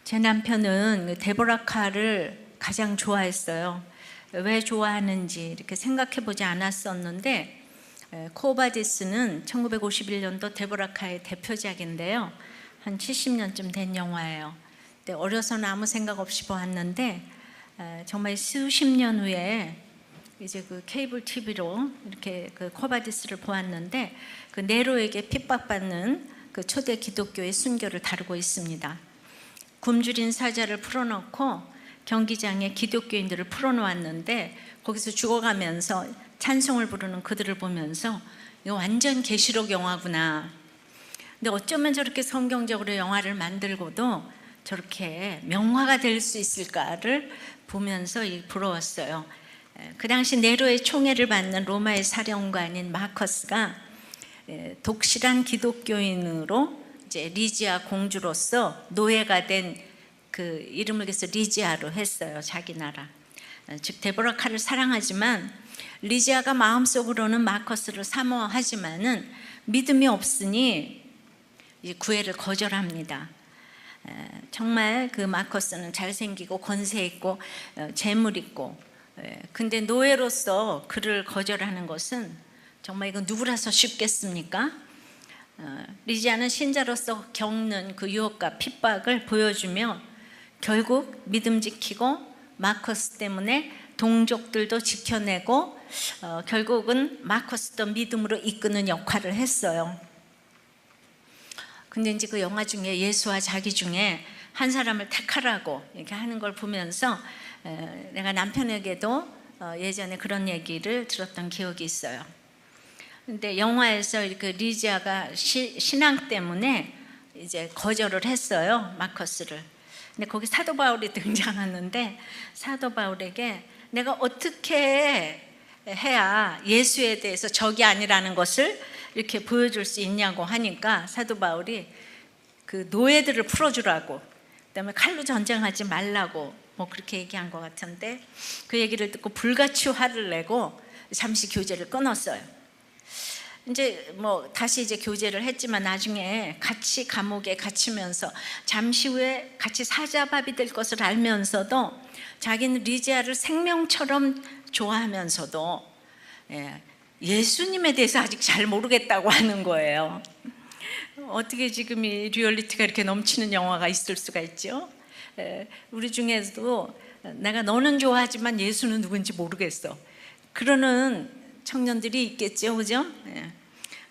제 남편은 데보라카를 가장 좋아했어요. 왜 좋아하는지 이렇게 생각해 보지 않았었는데, 코바디스는 1951년도 데보라카의 대표작인데요. 한 70년쯤 된 영화예요. 근데 어려서는 아무 생각 없이 보았는데, 정말 수십 년 후에 이제 그 케이블 TV로 이렇게 그 코바디스를 보았는데, 그 네로에게 핍박받는 그 초대 기독교의 순교를 다루고 있습니다. 굶주린 사자를 풀어놓고 경기장에 기독교인들을 풀어놓았는데, 거기서 죽어가면서 찬송을 부르는 그들을 보면서 이거 완전 계시록 영화구나. 근데 어쩌면 저렇게 성경적으로 영화를 만들고도 저렇게 명화가 될 수 있을까를 보면서 부러웠어요. 그 당시 네로의 총애를 받는 로마의 사령관인 마커스가 독실한 기독교인으로 이제 리지아 공주로서 노예가 된 그 이름을 그래서 리지아로 했어요. 자기 나라. 즉 데보라카를 사랑하지만 리지아가 마음속으로는 마커스를 사모하지만은 믿음이 없으니 구애를 거절합니다. 정말 그 마커스는 잘생기고 권세 있고 재물 있고, 근데 노예로서 그를 거절하는 것은 정말 이건 누구라서 쉽겠습니까? 리지아는 신자로서 겪는 그 유혹과 핍박을 보여주며 결국 믿음 지키고 마커스 때문에 동족들도 지켜내고 결국은 마커스도 믿음으로 이끄는 역할을 했어요. 근데 이제 그 영화 중에 예수와 자기 중에 한 사람을 택하라고 이렇게 하는 걸 보면서 내가 남편에게도 예전에 그런 얘기를 들었던 기억이 있어요. 근데 영화에서 그 리지아가 신앙 때문에 이제 거절을 했어요, 마커스를. 근데 거기 사도 바울이 등장하는데, 사도 바울에게 내가 어떻게 해야 예수에 대해서 적이 아니라는 것을 이렇게 보여줄 수 있냐고 하니까 사도 바울이 그 노예들을 풀어주라고, 그다음에 칼로 전쟁하지 말라고 뭐 그렇게 얘기한 것 같은데, 그 얘기를 듣고 불같이 화를 내고 잠시 교제를 끊었어요. 이제 뭐 다시 이제 교제를 했지만 나중에 같이 감옥에 갇히면서 잠시 후에 같이 사자밥이 될 것을 알면서도 자기는 리지아를 생명처럼 좋아하면서도 예수님에 대해서 아직 잘 모르겠다고 하는 거예요. 어떻게 지금 이 리얼리티가 이렇게 넘치는 영화가 있을 수가 있죠? 우리 중에서도 내가 너는 좋아하지만 예수는 누군지 모르겠어, 그러는 청년들이 있겠죠, 그죠?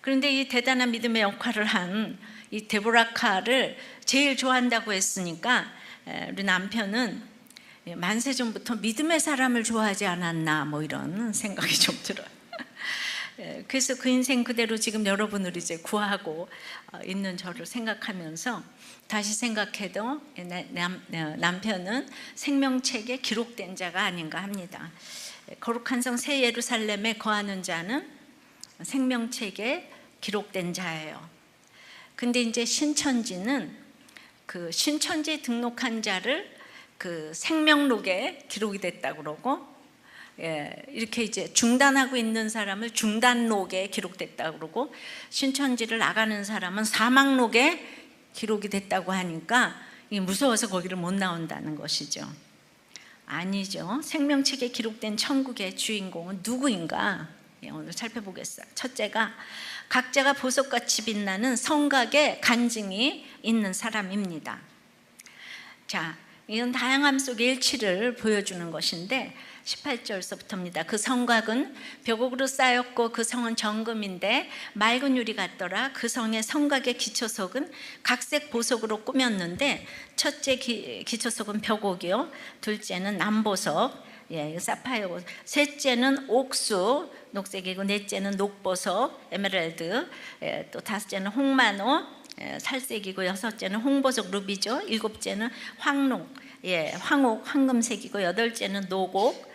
그런데 이 대단한 믿음의 역할을 한 이 데보라카를 제일 좋아한다고 했으니까 우리 남편은 만세전부터 믿음의 사람을 좋아하지 않았나, 뭐 이런 생각이 좀 들어요. 그래서 그 인생 그대로 지금 여러분을 이제 구하고 있는 저를 생각하면서 다시 생각해도 남편은 생명책에 기록된 자가 아닌가 합니다. 거룩한 성 새 예루살렘에 거하는 자는 생명책에 기록된 자예요. 근데 이제 신천지는 그 신천지에 등록한 자를 그 생명록에 기록이 됐다고 그러고, 이렇게 이제 중단하고 있는 사람을 중단록에 기록됐다고 그러고, 신천지를 나가는 사람은 사망록에 기록이 됐다고 하니까 무서워서 거기를 못 나온다는 것이죠. 아니죠. 생명책에 기록된 천국의 주인공은 누구인가? 오늘 살펴보겠어요. 첫째가 각자가 보석같이 빛나는 성각의 간증이 있는 사람입니다. 자, 이건 다양함 속의 일치를 보여주는 것인데 18절서부터입니다. 그 성곽은 벽옥으로 쌓였고 그 성은 정금인데 맑은 유리 같더라. 그 성의 성곽의 기초석은 각색 보석으로 꾸몄는데, 첫째 기초석은 벽옥이요, 둘째는 남보석, 사파이어, 셋째는 옥수 녹색이고, 넷째는 녹보석 에메랄드, 또 다섯째는 홍마노 살색이고, 여섯째는 홍보석 루비죠, 일곱째는 황록 황옥 황금색이고, 여덟째는 노곡,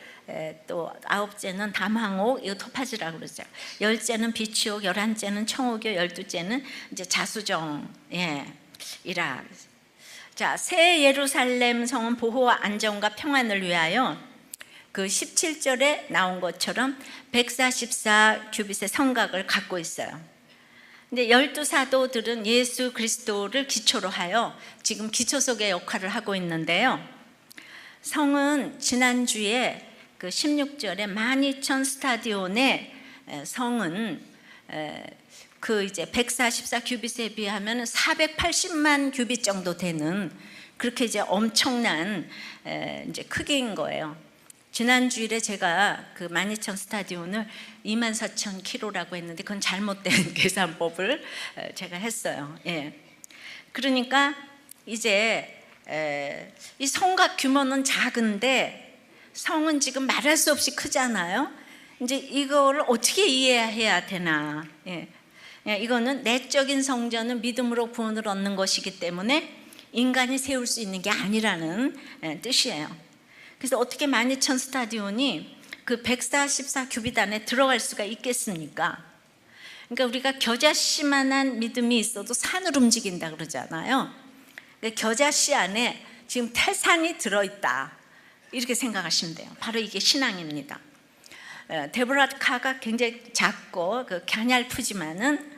또 아홉째는 담황옥, 이거 토파즈라고 그러죠. 열째는 비치옥, 열한째는 청옥이요, 열두째는 이제 자수정 이라. 자, 새 예루살렘 성은 보호와 안정과 평안을 위하여 그 17절에 나온 것처럼 144 규빗의 성곽을 갖고 있어요. 근데 12사도들은 예수 그리스도를 기초로 하여 지금 기초석의 역할을 하고 있는데요. 성은 지난주에 그 16절에 12,000 스타디온의 성은 그 이제 144 규빗에 비하면 480만 규빗 정도 되는 그렇게 이제 엄청난 이제 크기인 거예요. 지난 주일에 제가 그 12,000 스타디온을 24,000km라고 했는데 그건 잘못된 계산법을 제가 했어요. 예. 그러니까 이제 이 성곽 규모는 작은데 성은 지금 말할 수 없이 크잖아요. 이제 이걸 어떻게 이해해야 되나? 예. 이거는 내적인 성전은 믿음으로 구원을 얻는 것이기 때문에 인간이 세울 수 있는 게 아니라는 뜻이에요. 그래서 어떻게 12,000 스타디온이 그 144 규빗 안에 들어갈 수가 있겠습니까? 그러니까 우리가 겨자씨만한 믿음이 있어도 산을 움직인다 그러잖아요. 그러니까 겨자씨 안에 지금 태산이 들어있다 이렇게 생각하시면 돼요. 바로 이게 신앙입니다. 데보라카가 굉장히 작고 그 갸냘프지만은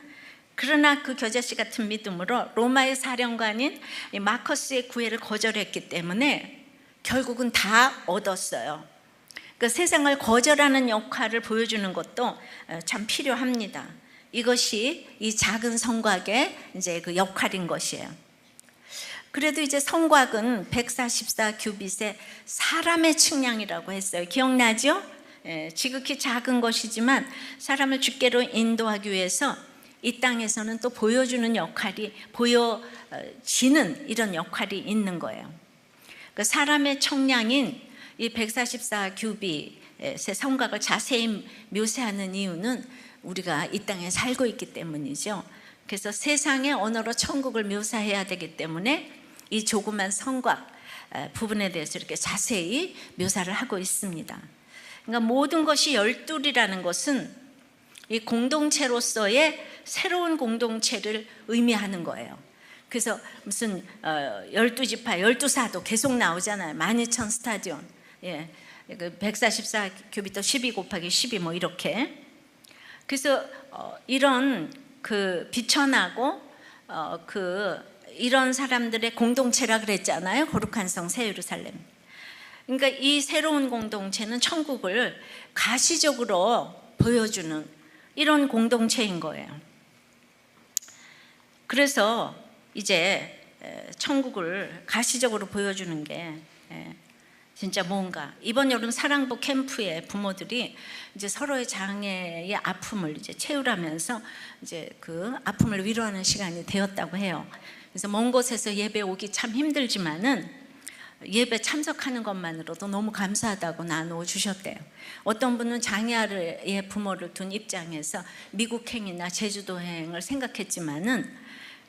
그러나 그 겨자씨 같은 믿음으로 로마의 사령관인 마커스의 구애를 거절했기 때문에 결국은 다 얻었어요. 그 세상을 거절하는 역할을 보여주는 것도 참 필요합니다. 이것이 이 작은 성곽의 이제 그 역할인 것이에요. 그래도 이제 성곽은 144 규빗의 사람의 측량이라고 했어요. 기억나죠? 지극히 작은 것이지만 사람을 주께로 인도하기 위해서 이 땅에서는 또 보여주는 역할이 보여지는 이런 역할이 있는 거예요. 사람의 청량인 이 144 규빗의 성곽을 자세히 묘사하는 이유는 우리가 이 땅에 살고 있기 때문이죠. 그래서 세상의 언어로 천국을 묘사해야 되기 때문에 이 조그만 성곽 부분에 대해서 이렇게 자세히 묘사를 하고 있습니다. 그러니까 모든 것이 열둘이라는 것은 이 공동체로서의 새로운 공동체를 의미하는 거예요. 그래서 무슨 12지파, 12사도 계속 나오잖아요. 12,000 스타디온, 144 규빗도 12 곱하기 12 뭐 이렇게. 그래서 이런 그 비천하고 이런 사람들의 공동체라 그랬잖아요. 거룩한 성 새 예루살렘. 그러니까 이 새로운 공동체는 천국을 가시적으로 보여주는 이런 공동체인 거예요. 그래서 이제 천국을 가시적으로 보여주는 게 진짜 뭔가 이번 여름 사랑부 캠프에 부모들이 이제 서로의 장애의 아픔을 이제 채우라면서 이제 그 아픔을 위로하는 시간이 되었다고 해요. 그래서 먼 곳에서 예배 오기 참 힘들지만은 예배 참석하는 것만으로도 너무 감사하다고 나누어 주셨대요. 어떤 분은 장애아의 부모를 둔 입장에서 미국행이나 제주도행을 생각했지만은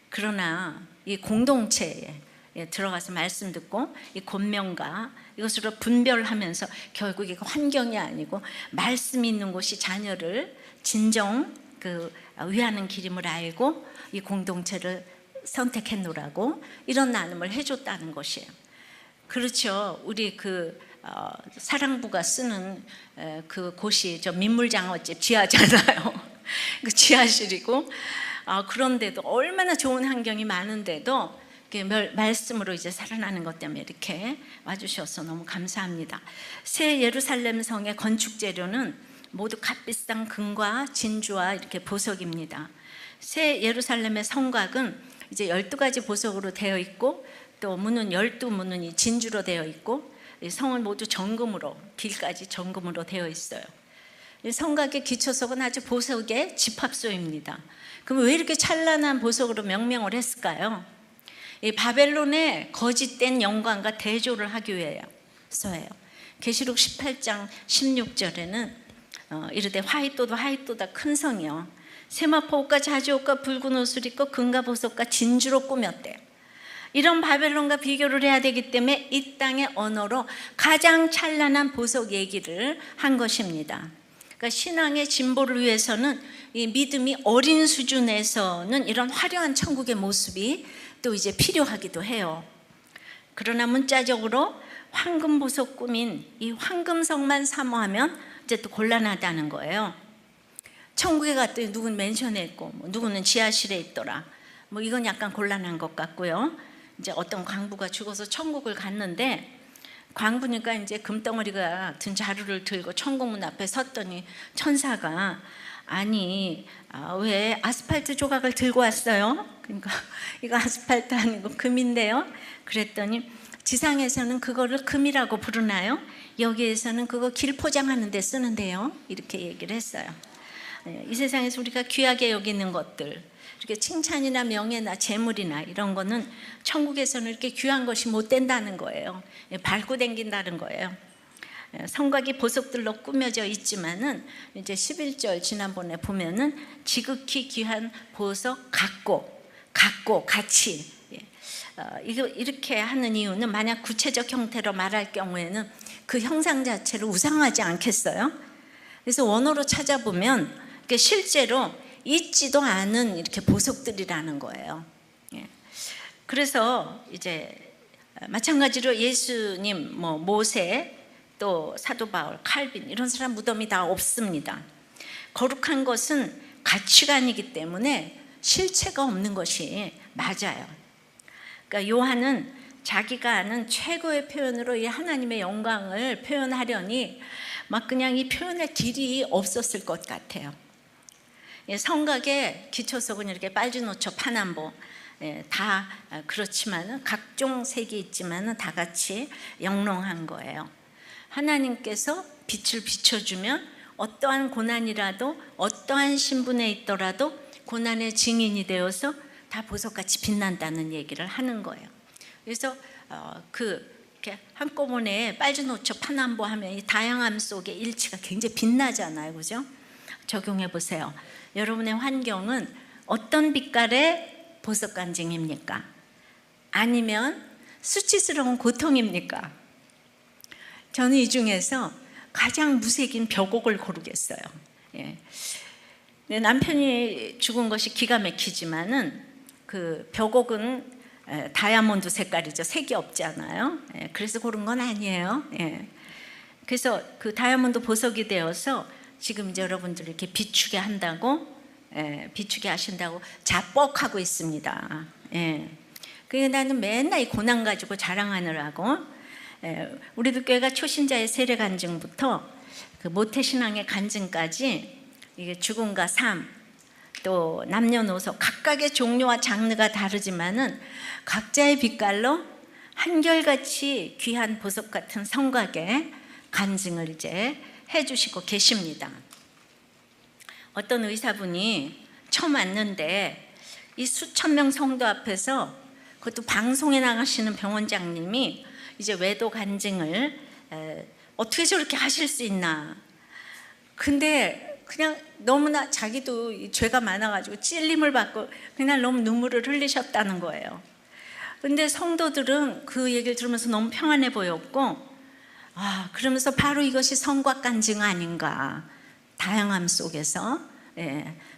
그러나 이 공동체에 들어가서 말씀 듣고 이 권면과 이것으로 분별하면서 결국 이거 환경이 아니고 말씀이 있는 곳이 자녀를 진정 위하는 길임을 알고 이 공동체를 선택했노라고 이런 나눔을 해줬다는 것이에요. 그렇죠. 우리 사랑부가 쓰는 그 곳이 저 민물장어집 지하잖아요. 그 지하실이고 그런데도 얼마나 좋은 환경이 많은데도 말씀으로 이제 살아나는 것 때문에 이렇게 와주셔서 너무 감사합니다. 새 예루살렘 성의 건축 재료는 모두 값비싼 금과 진주와 이렇게 보석입니다. 새 예루살렘의 성곽은 이제 12가지 보석으로 되어 있고 또 문은 12문이 진주로 되어 있고 성은 모두 정금으로 길까지 정금으로 되어 있어요. 성곽의 기초석은 아주 보석의 집합소입니다. 그럼 왜 이렇게 찬란한 보석으로 명명을 했을까요? 이 바벨론의 거짓된 영광과 대조를 하기 위해서예요. 계시록 18장 16절에는 이르되 화이또다 큰 성이요 세마포 옷과 자주옷과 붉은 옷을 입고 금과 보석과 진주로 꾸몄대요. 이런 바벨론과 비교를 해야 되기 때문에 이 땅의 언어로 가장 찬란한 보석 얘기를 한 것입니다. 그러니까 신앙의 진보를 위해서는 이 믿음이 어린 수준에서는 이런 화려한 천국의 모습이 또 이제 필요하기도 해요. 그러나 문자적으로 황금 보석 꾸민 이 황금성만 사모하면 이제 또 곤란하다는 거예요. 천국에 갔더니 누구는 맨션에 있고 뭐 누구는 지하실에 있더라. 뭐 이건 약간 곤란한 것 같고요. 이제 어떤 광부가 죽어서 천국을 갔는데 광부니까 이제 금덩어리 같은 자루를 들고 천국문 앞에 섰더니 천사가 아니 왜 아스팔트 조각을 들고 왔어요? 그러니까 이거 아스팔트 아니고 금인데요. 그랬더니 지상에서는 그거를 금이라고 부르나요? 여기에서는 그거 길 포장하는 데 쓰는데요. 이렇게 얘기를 했어요. 이 세상에서 우리가 귀하게 여기는 것들, 이렇게 칭찬이나 명예나 재물이나 이런 거는 천국에서는 이렇게 귀한 것이 못 된다는 거예요. 밟고 댕긴다는 거예요. 성곽이 보석들로 꾸며져 있지만은 이제 11절 지난번에 보면은 지극히 귀한 보석 같고 같이 이거 이렇게 하는 이유는 만약 구체적 형태로 말할 경우에는 그 형상 자체를 우상하지 않겠어요? 그래서 원어로 찾아보면 실제로 있지도 않은 이렇게 보석들이라는 거예요. 그래서 이제 마찬가지로 예수님, 뭐 모세, 또 사도 바울, 칼빈 이런 사람 무덤이 다 없습니다. 거룩한 것은 가치관이기 때문에 실체가 없는 것이 맞아요. 그러니까 요한은 자기가 아는 최고의 표현으로 이 하나님의 영광을 표현하려니 막 그냥 이 표현의 길이 없었을 것 같아요. 성곽의 기초석은 이렇게 빨주노초, 파남보 다 그렇지만 각종 색이 있지만 다 같이 영롱한 거예요. 하나님께서 빛을 비춰주면 어떠한 고난이라도 어떠한 신분에 있더라도 고난의 증인이 되어서 다 보석같이 빛난다는 얘기를 하는 거예요. 그래서 이렇게 한꺼번에 빨주노초, 파남보 하면 이 다양함 속에 일치가 굉장히 빛나잖아요, 그죠? 적용해 보세요. 여러분의 환경은 어떤 빛깔의 보석 간증입니까? 아니면 수치스러운 고통입니까? 저는 이 중에서 가장 무색인 벽옥을 고르겠어요. 남편이 죽은 것이 기가 막히지만은 그 벽옥은 다이아몬드 색깔이죠. 색이 없잖아요. 그래서 고른 건 아니에요. 그래서 그 다이아몬드 보석이 되어서 지금 이제 여러분들 이렇게 비추게 한다고, 비추게 하신다고 자뻑하고 있습니다. 그게 나는 맨날 이 고난 가지고 자랑하느라고, 우리들 교회가 초신자의 세례 간증부터 그 모태신앙의 간증까지 이게 죽음과 삶, 또 남녀노소 각각의 종류와 장르가 다르지만은 각자의 빛깔로 한결같이 귀한 보석 같은 성곽의 간증을 이제 해주시고 계십니다. 어떤 의사분이 처음 왔는데 이 수천 명 성도 앞에서 그것도 방송에 나가시는 병원장님이 이제 외도 간증을 어떻게 저렇게 하실 수 있나. 근데 그냥 너무나 자기도 죄가 많아가지고 찔림을 받고 그냥 너무 눈물을 흘리셨다는 거예요. 근데 성도들은 그 얘기를 들으면서 너무 평안해 보였고, 그러면서 바로 이것이 성곽 간증 아닌가. 다양함 속에서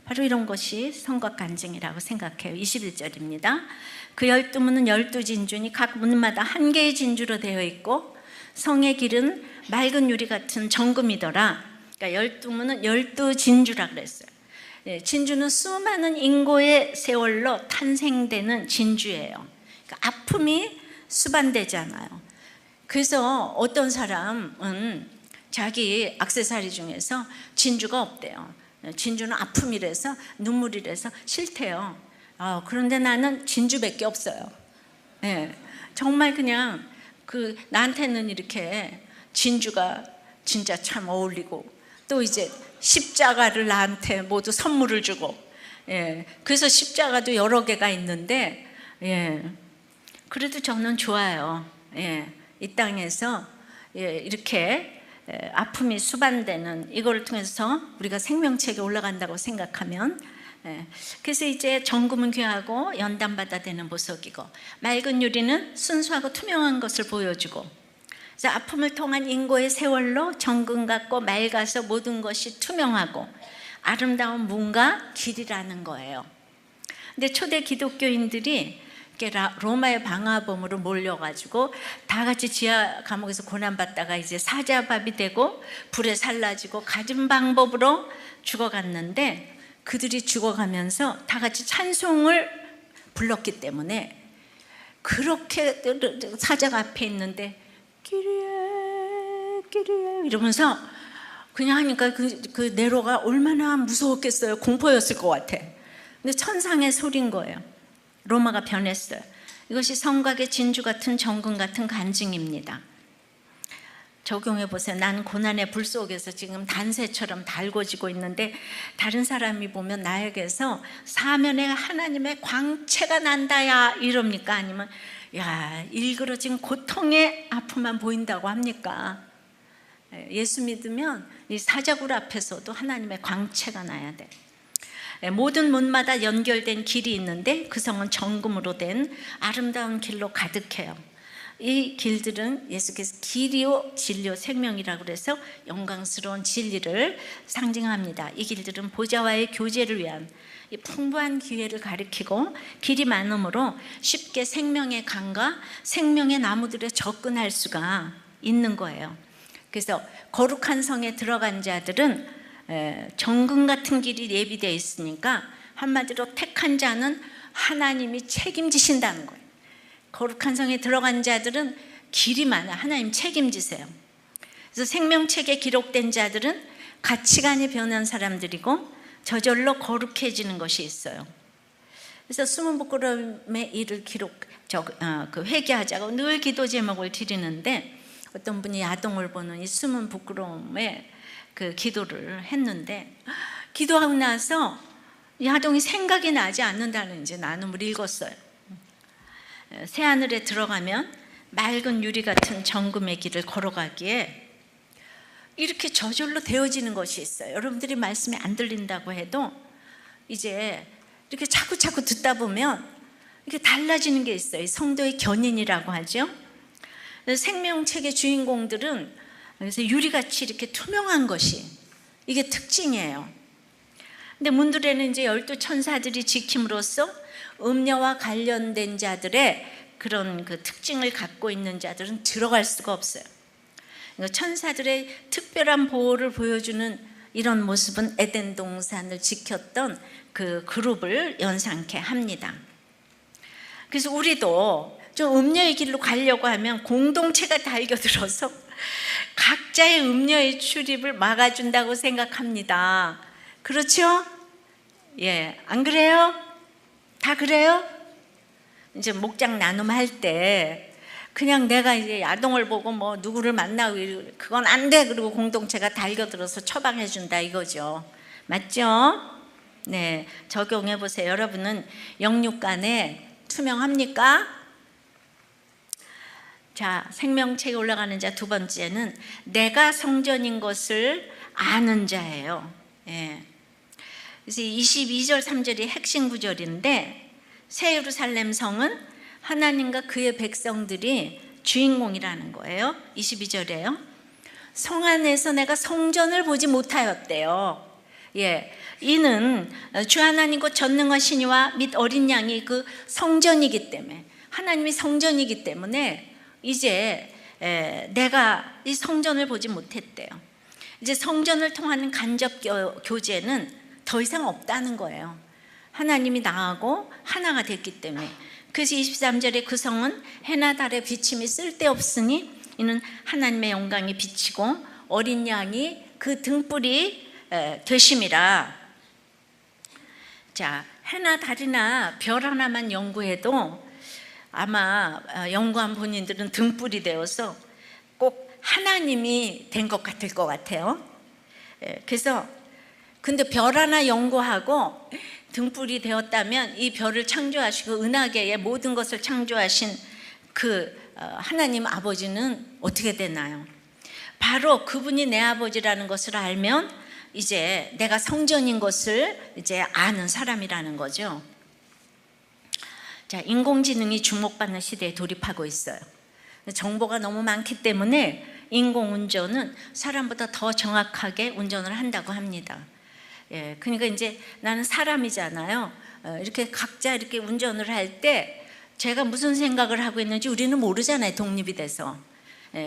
바로 이런 것이 성곽 간증이라고 생각해요. 21절입니다. 그 12문은 12진주니 각 문마다 한 개의 진주로 되어 있고 성의 길은 맑은 유리 같은 정금이더라. 그러니까 12문은 12진주라 그랬어요. 진주는 수많은 인고의 세월로 탄생되는 진주예요. 그러니까 아픔이 수반되잖아요. 그래서 어떤 사람은 자기 액세서리 중에서 진주가 없대요. 진주는 아픔이라서 눈물이라서 싫대요. 그런데 나는 진주밖에 없어요. 정말 그냥 나한테는 이렇게 진주가 진짜 참 어울리고, 또 이제 십자가를 나한테 모두 선물을 주고, 그래서 십자가도 여러 개가 있는데, 그래도 저는 좋아요. 이 땅에서 이렇게 아픔이 수반되는 이거를 통해서 우리가 생명책에 올라간다고 생각하면, 그래서 이제 정금은 귀하고 연단받아 되는 보석이고 맑은 유리는 순수하고 투명한 것을 보여주고, 그래서 아픔을 통한 인고의 세월로 정금 같고 맑아서 모든 것이 투명하고 아름다운 문과 길이라는 거예요. 근데 초대 기독교인들이 로마의 방화범으로 몰려가지고 다 같이 지하 감옥에서 고난받다가 이제 사자밥이 되고 불에 살라지고 갖은 방법으로 죽어갔는데, 그들이 죽어가면서 다 같이 찬송을 불렀기 때문에 그렇게 사자가 앞에 있는데 끼리에 끼리에 이러면서 그냥 하니까 그 네로가 얼마나 무서웠겠어요. 공포였을 것 같아. 근데 천상의 소리인 거예요. 로마가 변했어요. 이것이 성곽의 진주 같은 정금 같은 간증입니다. 적용해 보세요. 난 고난의 불 속에서 지금 단새처럼 달궈지고 있는데 다른 사람이 보면 나에게서 사면에 하나님의 광채가 난다야 이럽니까? 아니면 야, 일그러진 고통의 아픔만 보인다고 합니까? 예수 믿으면 이 사자굴 앞에서도 하나님의 광채가 나야 돼. 모든 문마다 연결된 길이 있는데 그 성은 정금으로 된 아름다운 길로 가득해요. 이 길들은 예수께서 길이요 진리요 생명이라고 그래서 영광스러운 진리를 상징합니다. 이 길들은 보좌와의 교제를 위한 이 풍부한 기회를 가리키고 길이 많으므로 쉽게 생명의 강과 생명의 나무들에 접근할 수가 있는 거예요. 그래서 거룩한 성에 들어간 자들은 정금 같은 길이 예비되어 있으니까 한마디로 택한 자는 하나님이 책임지신다는 거예요. 거룩한 성에 들어간 자들은 길이 많아. 하나님 책임지세요. 그래서 생명책에 기록된 자들은 가치관이 변한 사람들이고 저절로 거룩해지는 것이 있어요. 그래서 숨은 부끄러움의 일을 회개하자고 늘 기도 제목을 드리는데, 어떤 분이 야동을 보는 이 숨은 부끄러움에 그 기도를 했는데, 기도하고 나서 야동이 생각이 나지 않는다는 이제 나눔을 읽었어요. 새하늘에 들어가면 맑은 유리 같은 정금의 길을 걸어가기에 이렇게 저절로 되어지는 것이 있어요. 여러분들이 말씀이 안 들린다고 해도 이제 이렇게 자꾸 듣다 보면 이렇게 달라지는 게 있어요. 성도의 견인이라고 하죠. 생명책의 주인공들은 그래서 유리같이 이렇게 투명한 것이 이게 특징이에요. 근데 문들에는 이제 12 천사들이 지킴으로써 음녀와 관련된 자들의 그런 그 특징을 갖고 있는 자들은 들어갈 수가 없어요. 천사들의 특별한 보호를 보여주는 이런 모습은 에덴 동산을 지켰던 그 그룹을 연상케 합니다. 그래서 우리도 좀 음녀의 길로 가려고 하면 공동체가 달겨들어서 각자의 음녀의 출입을 막아준다고 생각합니다. 그렇죠? 예, 안 그래요? 다 그래요? 이제 목장 나눔할 때 그냥 내가 이제 야동을 보고 뭐 누구를 만나고 그건 안 돼. 그리고 공동체가 달겨들어서 처방해 준다 이거죠. 맞죠? 네, 적용해 보세요. 여러분은 영육간에 투명합니까? 자, 생명책에 올라가는 자 두 번째는 내가 성전인 것을 아는 자예요. 예. 그래서 22절 3절이 핵심 구절인데, 새 예루살렘 성은 하나님과 그의 백성들이 주인공이라는 거예요. 22절에요. 성 안에서 내가 성전을 보지 못하였대요. 예, 이는 주 하나님 곧 전능하신 이와 및 어린 양이 그 성전이기 때문에, 하나님이 성전이기 때문에 이제 내가 이 성전을 보지 못했대요. 이제 성전을 통하는 간접 교제는 더 이상 없다는 거예요. 하나님이 나하고 하나가 됐기 때문에. 그래서 23절에 그 성은 해나 달의 비침이 쓸데없으니 이는 하나님의 영광이 비치고 어린 양이 그 등불이 되심이라. 자, 해나 달이나 별 하나만 연구해도 아마 연구한 본인들은 등불이 되어서 꼭 하나님이 된 것 같을 것 같아요. 그래서 근데 별 하나 연구하고 등불이 되었다면 이 별을 창조하시고 은하계의 모든 것을 창조하신 그 하나님 아버지는 어떻게 되나요? 바로 그분이 내 아버지라는 것을 알면 이제 내가 성전인 것을 이제 아는 사람이라는 거죠. 자, 인공지능이 주목받는 시대에 돌입하고 있어요. 정보가 너무 많기 때문에 인공운전은 사람보다 더 정확하게 운전을 한다고 합니다. 예, 그러니까 이제 나는 사람이잖아요. 이렇게 각자 이렇게 운전을 할 때 제가 무슨 생각을 하고 있는지 우리는 모르잖아요, 독립이 돼서.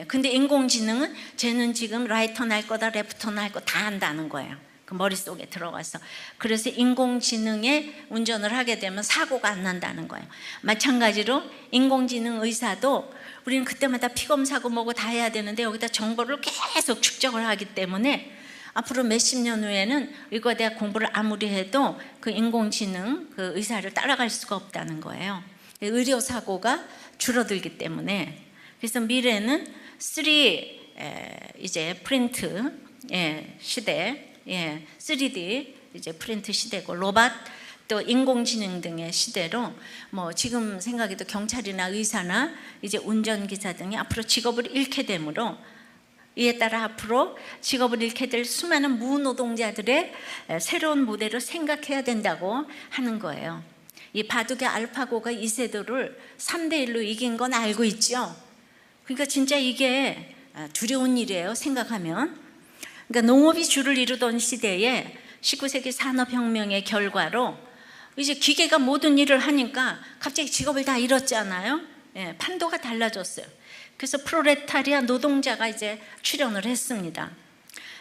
근데 인공지능은 쟤는 지금 라이터는 할 거다, 레프터는 할 거 다 한다는 거예요. 그 머릿속에 들어가서. 그래서 인공지능에 운전을 하게 되면 사고가 안 난다는 거예요. 마찬가지로 인공지능 의사도 우리는 그때마다 피검사고 뭐고 다 해야 되는데 여기다 정보를 계속 축적을 하기 때문에 앞으로 몇십 년 후에는 의과대학 공부를 아무리 해도 그 인공지능 그 의사를 따라갈 수가 없다는 거예요. 의료사고가 줄어들기 때문에. 그래서 미래는 3 이제 프린트 시대, 3D 이제 프린트 시대고 로봇 또 인공지능 등의 시대로 뭐 지금 생각해도 경찰이나 의사나 이제 운전기사 등이 앞으로 직업을 잃게 되므로 이에 따라 앞으로 직업을 잃게 될 수많은 무노동자들의 새로운 모델을 생각해야 된다고 하는 거예요. 이 바둑의 알파고가 이세돌을 3대1로 이긴 건 알고 있죠. 그러니까 진짜 이게 두려운 일이에요, 생각하면. 그러니까 농업이 주를 이루던 시대에 19세기 산업혁명의 결과로 이제 기계가 모든 일을 하니까 갑자기 직업을 다 잃었잖아요. 판도가 달라졌어요. 그래서 프롤레타리아 노동자가 이제 출현을 했습니다.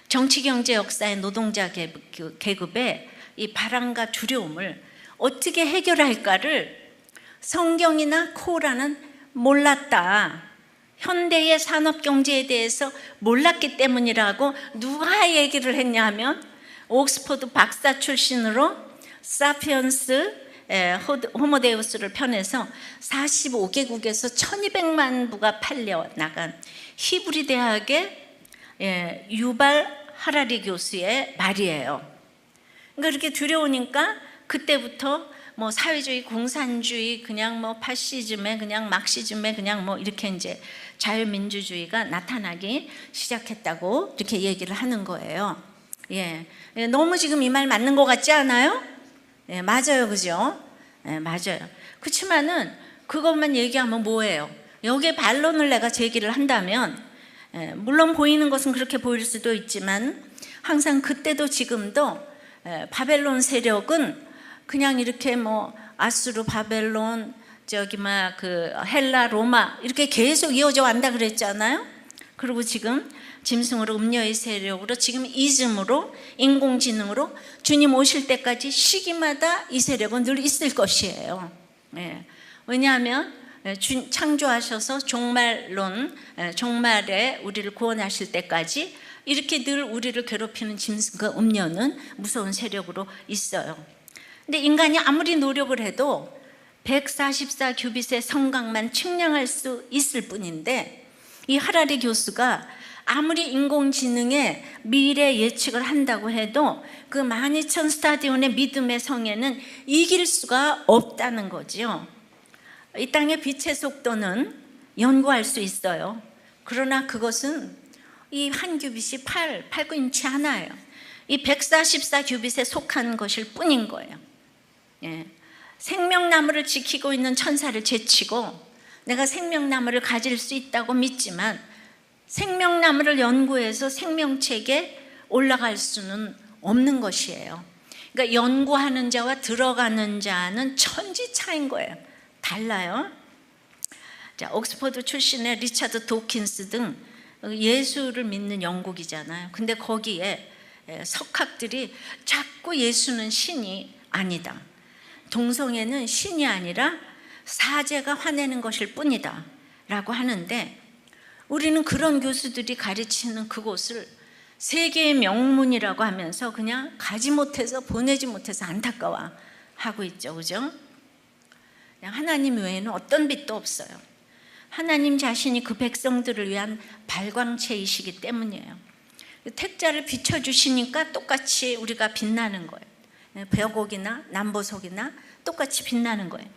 정치 경제 역사의 노동자 계급의 이 바람과 두려움을 어떻게 해결할까를 성경이나 코라는 몰랐다. 현대의 산업 경제에 대해서 몰랐기 때문이라고 누가 얘기를 했냐 하면 옥스퍼드 박사 출신으로 사피언스 호모데우스를 펴내서 45개국에서 1200만 부가 팔려 나간 히브리 대학의 유발 하라리 교수의 말이에요. 그러니까 이렇게 두려우니까 그때부터 뭐 사회주의, 공산주의, 그냥 뭐 파시즘에, 그냥 막시즘에, 그냥 뭐 이렇게 이제 자유민주주의가 나타나기 시작했다고 이렇게 얘기를 하는 거예요. 너무 지금 이 말 맞는 것 같지 않아요? 맞아요, 그죠? 맞아요. 그렇지만은 그것만 얘기하면 뭐예요? 여기에 반론을 내가 제기를 한다면, 물론 보이는 것은 그렇게 보일 수도 있지만 항상 그때도 지금도 바벨론 세력은 그냥 이렇게 뭐 아수르, 바벨론, 저기 막 그 헬라, 로마 이렇게 계속 이어져 왔다 그랬잖아요. 그리고 지금 짐승으로 음녀의 세력으로 지금 이즘으로 인공지능으로 주님 오실 때까지 시기마다 이 세력은 늘 있을 것이에요. 왜냐하면 창조하셔서 종말론, 종말에 우리를 구원하실 때까지 이렇게 늘 우리를 괴롭히는 짐승과 음녀는 무서운 세력으로 있어요. 근데 인간이 아무리 노력을 해도 144 규빗의 성곽만 측량할 수 있을 뿐인데 이 하라리 교수가 아무리 인공지능의 미래 예측을 한다고 해도 그 12,000 스타디온의 믿음의 성에는 이길 수가 없다는 거죠. 이 땅의 빛의 속도는 연구할 수 있어요. 그러나 그것은 이 한 규빗이 8~9인치 하나예요. 이 144 규빗에 속한 것일 뿐인 거예요. 생명나무를 지키고 있는 천사를 제치고 내가 생명나무를 가질 수 있다고 믿지만 생명나무를 연구해서 생명체에 올라갈 수는 없는 것이에요. 그러니까 연구하는 자와 들어가는 자는 천지 차이인 거예요. 달라요. 자, 옥스퍼드 출신의 리차드 도킨스 등 예수를 믿는 영국이잖아요. 근데 거기에 석학들이 자꾸 예수는 신이 아니다. 동성애는 신이 아니라 사제가 화내는 것일 뿐이다 라고 하는데 우리는 그런 교수들이 가르치는 그곳을 세계의 명문이라고 하면서 그냥 가지 못해서 보내지 못해서 안타까워 하고 있죠. 그죠? 하나님 외에는 어떤 빛도 없어요. 하나님 자신이 그 백성들을 위한 발광체이시기 때문이에요. 택자를 비춰주시니까 똑같이 우리가 빛나는 거예요. 벽옥이나 남보석이나 똑같이 빛나는 거예요.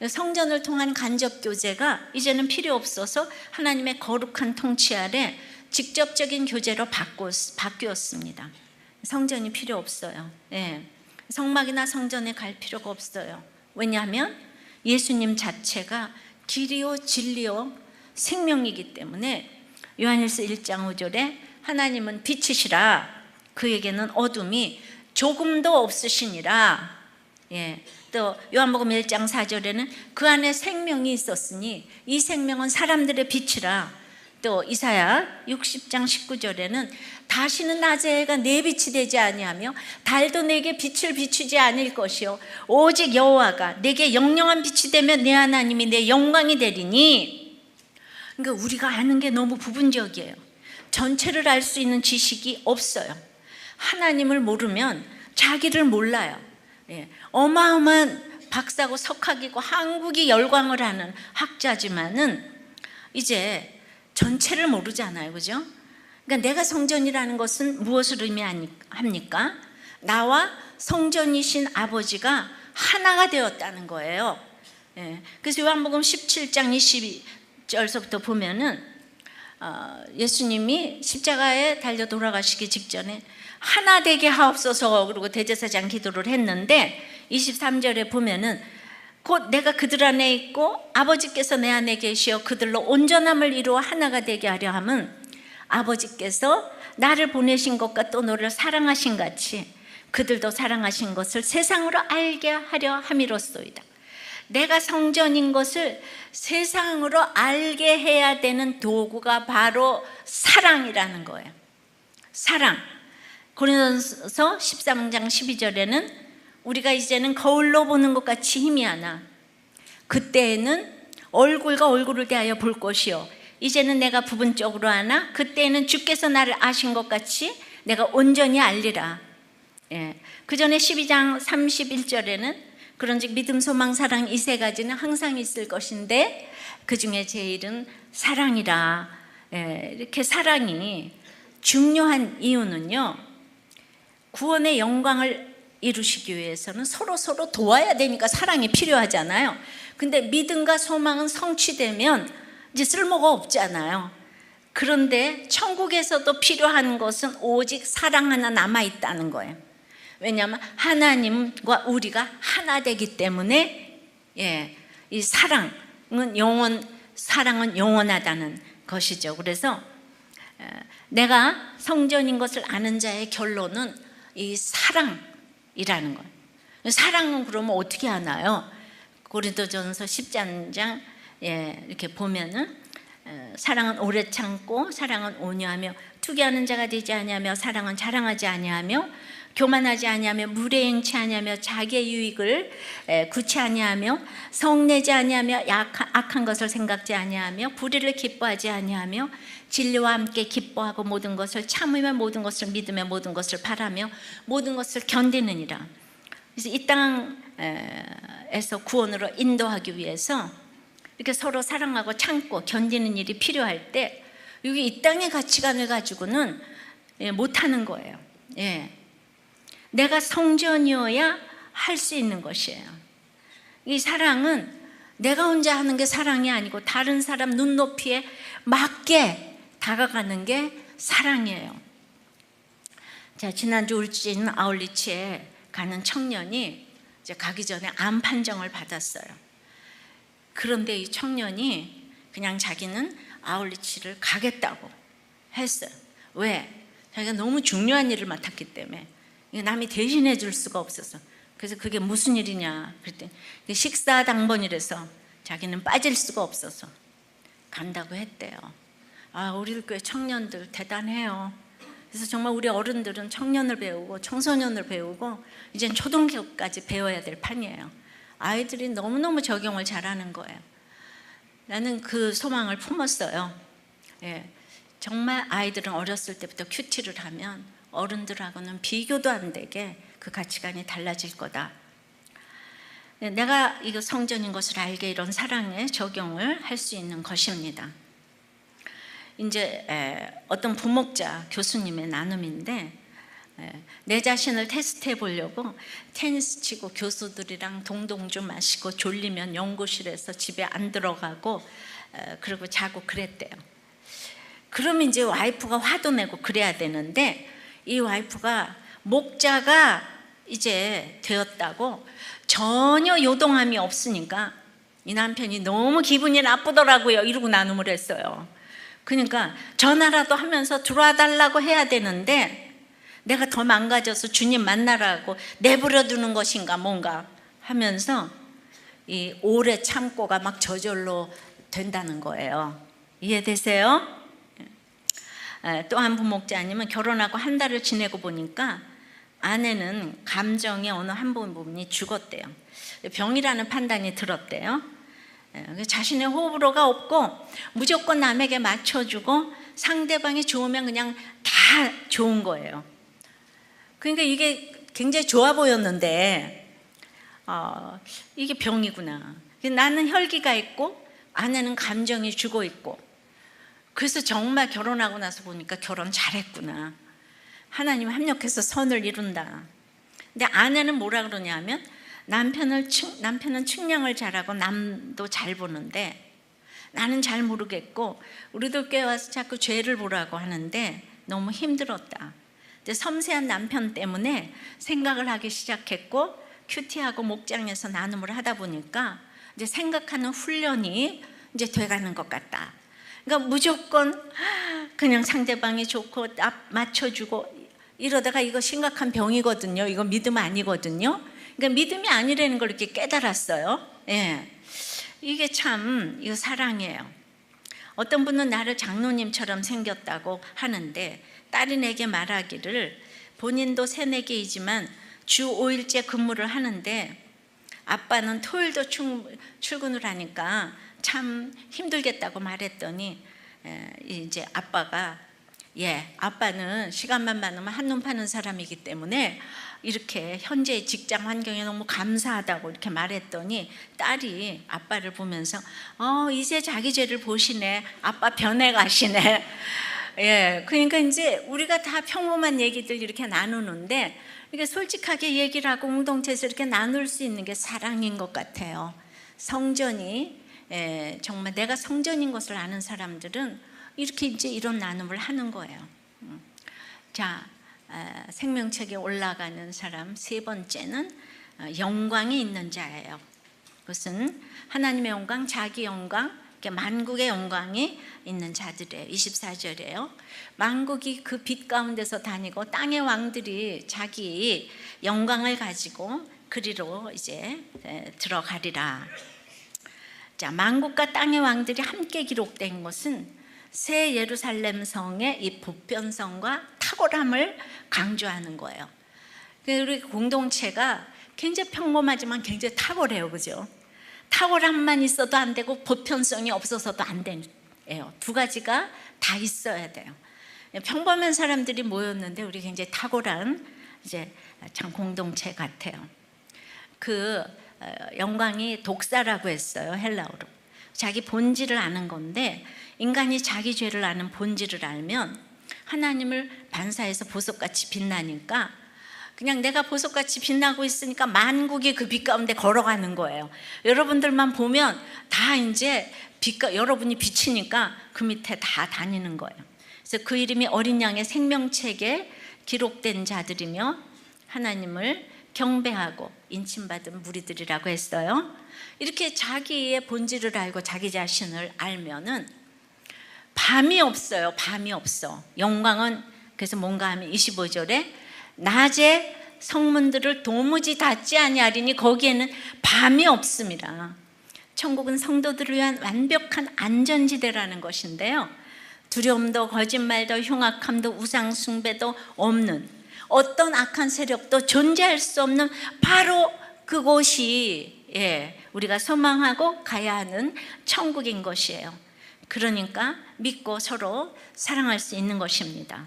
성전을 통한 간접 교제가 이제는 필요 없어서 하나님의 거룩한 통치 아래 직접적인 교제로 바뀌었습니다. 성전이 필요 없어요. 성막이나 성전에 갈 필요가 없어요. 왜냐하면 예수님 자체가 길이요 진리요 생명이기 때문에 요한일서 1장 5절에 하나님은 빛이시라 그에게는 어둠이 조금도 없으시니라. 또 요한복음 1장 4절에는 그 안에 생명이 있었으니 이 생명은 사람들의 빛이라. 또 이사야 60장 19절에는 다시는 낮의 해가 내 빛이 되지 아니하며 달도 내게 빛을 비추지 않을 것이요 오직 여호와가 내게 영영한 빛이 되며 내 하나님이 내 영광이 되리니. 그러니까 우리가 아는 게 너무 부분적이에요. 전체를 알 수 있는 지식이 없어요. 하나님을 모르면 자기를 몰라요. 어마어마한 박사고 석학이고 한국이 열광을 하는 학자지만은 이제 전체를 모르잖아요, 그죠? 그러니까 내가 성전이라는 것은 무엇을 의미합니까? 나와 성전이신 아버지가 하나가 되었다는 거예요. 그래서 요한복음 17장 22절서부터 보면은 예수님이 십자가에 달려 돌아가시기 직전에 하나 되게 하옵소서 그러고 대제사장 기도를 했는데 23절에 보면은 곧 내가 그들 안에 있고 아버지께서 내 안에 계시어 그들로 온전함을 이루어 하나가 되게 하려 함은 아버지께서 나를 보내신 것과 또 너를 사랑하신 같이 그들도 사랑하신 것을 세상으로 알게 하려 함이로소이다. 내가 성전인 것을 세상으로 알게 해야 되는 도구가 바로 사랑이라는 거예요. 사랑. 고린도서 13장 12절에는 우리가 이제는 거울로 보는 것 같이 희미하나 그때에는 얼굴과 얼굴을 대하여 볼 것이요 이제는 내가 부분적으로 아나 그때에는 주께서 나를 아신 것 같이 내가 온전히 알리라. 그 전에 12장 31절에는 그런즉 믿음, 소망, 사랑 이 세 가지는 항상 있을 것인데 그 중에 제일은 사랑이라. 이렇게 사랑이 중요한 이유는요, 구원의 영광을 이루시기 위해서는 서로 도와야 되니까 사랑이 필요하잖아요. 근데 믿음과 소망은 성취되면 이제 쓸모가 없잖아요. 그런데 천국에서도 필요한 것은 오직 사랑 하나 남아있다는 거예요. 왜냐하면 하나님과 우리가 하나 되기 때문에 이 사랑은 영원하다는 것이죠. 그래서 내가 성전인 것을 아는 자의 결론은 이 사랑이라는 거예요. 사랑은 그러면 어떻게 하나요? 고린도전서 10장 이렇게 보면은 사랑은 오래 참고 사랑은 온유하며 투기하는 자가 되지 아니하며 사랑은 자랑하지 아니하며 교만하지 아니하며 무례행치 아니하며 자기의 유익을 구치 아니하며 성내지 아니하며 악한 것을 생각지 아니하며 불의를 기뻐하지 아니하며 진리와 함께 기뻐하고 모든 것을 참으며 모든 것을 믿으며 모든 것을 바라며 모든 것을 견디느니라. 그래서 이 땅에서 구원으로 인도하기 위해서 이렇게 서로 사랑하고 참고 견디는 일이 필요할 때 여기 이 땅의 가치관을 가지고는 못하는 거예요. 내가 성전이어야 할 수 있는 것이에요. 이 사랑은 내가 혼자 하는 게 사랑이 아니고 다른 사람 눈높이에 맞게 다가가는 게 사랑이에요. 자, 지난주 울진 아울리치에 가는 청년이 이제 가기 전에 암 판정을 받았어요. 그런데 이 청년이 그냥 자기는 아울리치를 가겠다고 했어요. 왜? 자기가 너무 중요한 일을 맡았기 때문에. 남이 대신해 줄 수가 없어서. 그래서 그게 무슨 일이냐 그랬더니 식사 당번이라서 자기는 빠질 수가 없어서 간다고 했대요. 우리 교회 청년들 대단해요. 그래서 정말 우리 어른들은 청년을 배우고 청소년을 배우고 이젠 초등교까지 배워야 될 판이에요. 아이들이 너무너무 적용을 잘하는 거예요. 나는 그 소망을 품었어요. 정말 아이들은 어렸을 때부터 큐티를 하면 어른들하고는 비교도 안 되게 그 가치관이 달라질 거다. 내가 이거 성전인 것을 알게 이런 사랑에 적용을 할 수 있는 것입니다. 이제 어떤 부목자 교수님의 나눔인데 내 자신을 테스트해 보려고 테니스 치고 교수들이랑 동동 좀 마시고 졸리면 연구실에서 집에 안 들어가고 그러고 자고 그랬대요. 그러면 이제 와이프가 화도 내고 그래야 되는데 이 와이프가 목자가 이제 되었다고 전혀 요동함이 없으니까 이 남편이 너무 기분이 나쁘더라고요. 이러고 나눔을 했어요. 그러니까 전화라도 하면서 들어와 달라고 해야 되는데 내가 더 망가져서 주님 만나라고 내버려 두는 것인가 뭔가 하면서 이 오래 참고가 막 저절로 된다는 거예요. 이해되세요? 또 한 부목자님은 결혼하고 한 달을 지내고 보니까 아내는 감정의 어느 한 부분이 죽었대요. 병이라는 판단이 들었대요. 자신의 호불호가 없고 무조건 남에게 맞춰주고 상대방이 좋으면 그냥 다 좋은 거예요. 그러니까 이게 굉장히 좋아 보였는데 이게 병이구나. 나는 혈기가 있고 아내는 감정이 죽어 있고, 그래서 정말 결혼하고 나서 보니까 결혼 잘했구나. 하나님 합력해서 선을 이룬다. 근데 아내는 뭐라 그러냐면 남편은 측량을 잘하고 남도 잘 보는데 나는 잘 모르겠고 우리들 교회 와서 자꾸 죄를 보라고 하는데 너무 힘들었다. 근데 섬세한 남편 때문에 생각을 하기 시작했고 큐티하고 목장에서 나눔을 하다 보니까 이제 생각하는 훈련이 이제 돼가는 것 같다. 그러니까 무조건 그냥 상대방이 좋고 맞춰주고 이러다가 이거 심각한 병이거든요. 이거 믿음 아니거든요. 그러니까 믿음이 아니라는 걸 이렇게 깨달았어요. 예. 이게 참 이거 사랑이에요. 어떤 분은 나를 장로님처럼 생겼다고 하는데 딸이 내게 말하기를 본인도 새내기이지만 주 5일째 근무를 하는데 아빠는 토요일도 출근을 하니까 참 힘들겠다고 말했더니 이제 아빠가 아빠는 시간만 많으면 한눈 파는 사람이기 때문에 이렇게 현재의 직장 환경에 너무 감사하다고 이렇게 말했더니 딸이 아빠를 보면서 이제 자기 죄를 보시네. 아빠 변해가시네. 그러니까 이제 우리가 다 평범한 얘기들 이렇게 나누는데 이게 솔직하게 얘기를 하고 공동체에서 이렇게 나눌 수 있는 게 사랑인 것 같아요. 성전이 정말 내가 성전인 것을 아는 사람들은 이렇게 이제 이런 나눔을 하는 거예요. 자, 생명책에 올라가는 사람 세 번째는 영광이 있는 자예요. 그것은 하나님의 영광, 자기 영광, 만국의 영광이 있는 자들이에요. 24절이에요. 만국이 그 빛 가운데서 다니고 땅의 왕들이 자기 영광을 가지고 그리로 이제 들어가리라. 자, 만국과 땅의 왕들이 함께 기록된 것은 새 예루살렘 성의 이 보편성과 탁월함을 강조하는 거예요. 우리 공동체가 굉장히 평범하지만 굉장히 탁월해요, 그죠? 탁월함만 있어도 안 되고 보편성이 없어서도 안 돼요. 두 가지가 다 있어야 돼요. 평범한 사람들이 모였는데 우리 굉장히 탁월한 이제 참 공동체 같아요. 그 영광이 독사라고 했어요, 헬라어로. 자기 본질을 아는 건데 인간이 자기 죄를 아는 본질을 알면 하나님을 반사해서 보석같이 빛나니까 그냥 내가 보석같이 빛나고 있으니까 만국이 그 빛 가운데 걸어가는 거예요. 여러분들만 보면 다 이제 여러분이 비치니까 그 밑에 다 다니는 거예요. 그래서 그 이름이 어린 양의 생명책에 기록된 자들이며 하나님을 경배하고 인침받은 무리들이라고 했어요. 이렇게 자기의 본질을 알고 자기 자신을 알면은 밤이 없어요. 밤이 없어. 영광은 그래서 뭔가 하면 25절에 낮에 성문들을 도무지 닫지 아니하리니 거기에는 밤이 없습니다. 천국은 성도들을 위한 완벽한 안전지대라는 것인데요. 두려움도 거짓말도 흉악함도 우상숭배도 없는 어떤 악한 세력도 존재할 수 없는 바로 그곳이 우리가 소망하고 가야 하는 천국인 것이에요. 그러니까 믿고 서로 사랑할 수 있는 것입니다.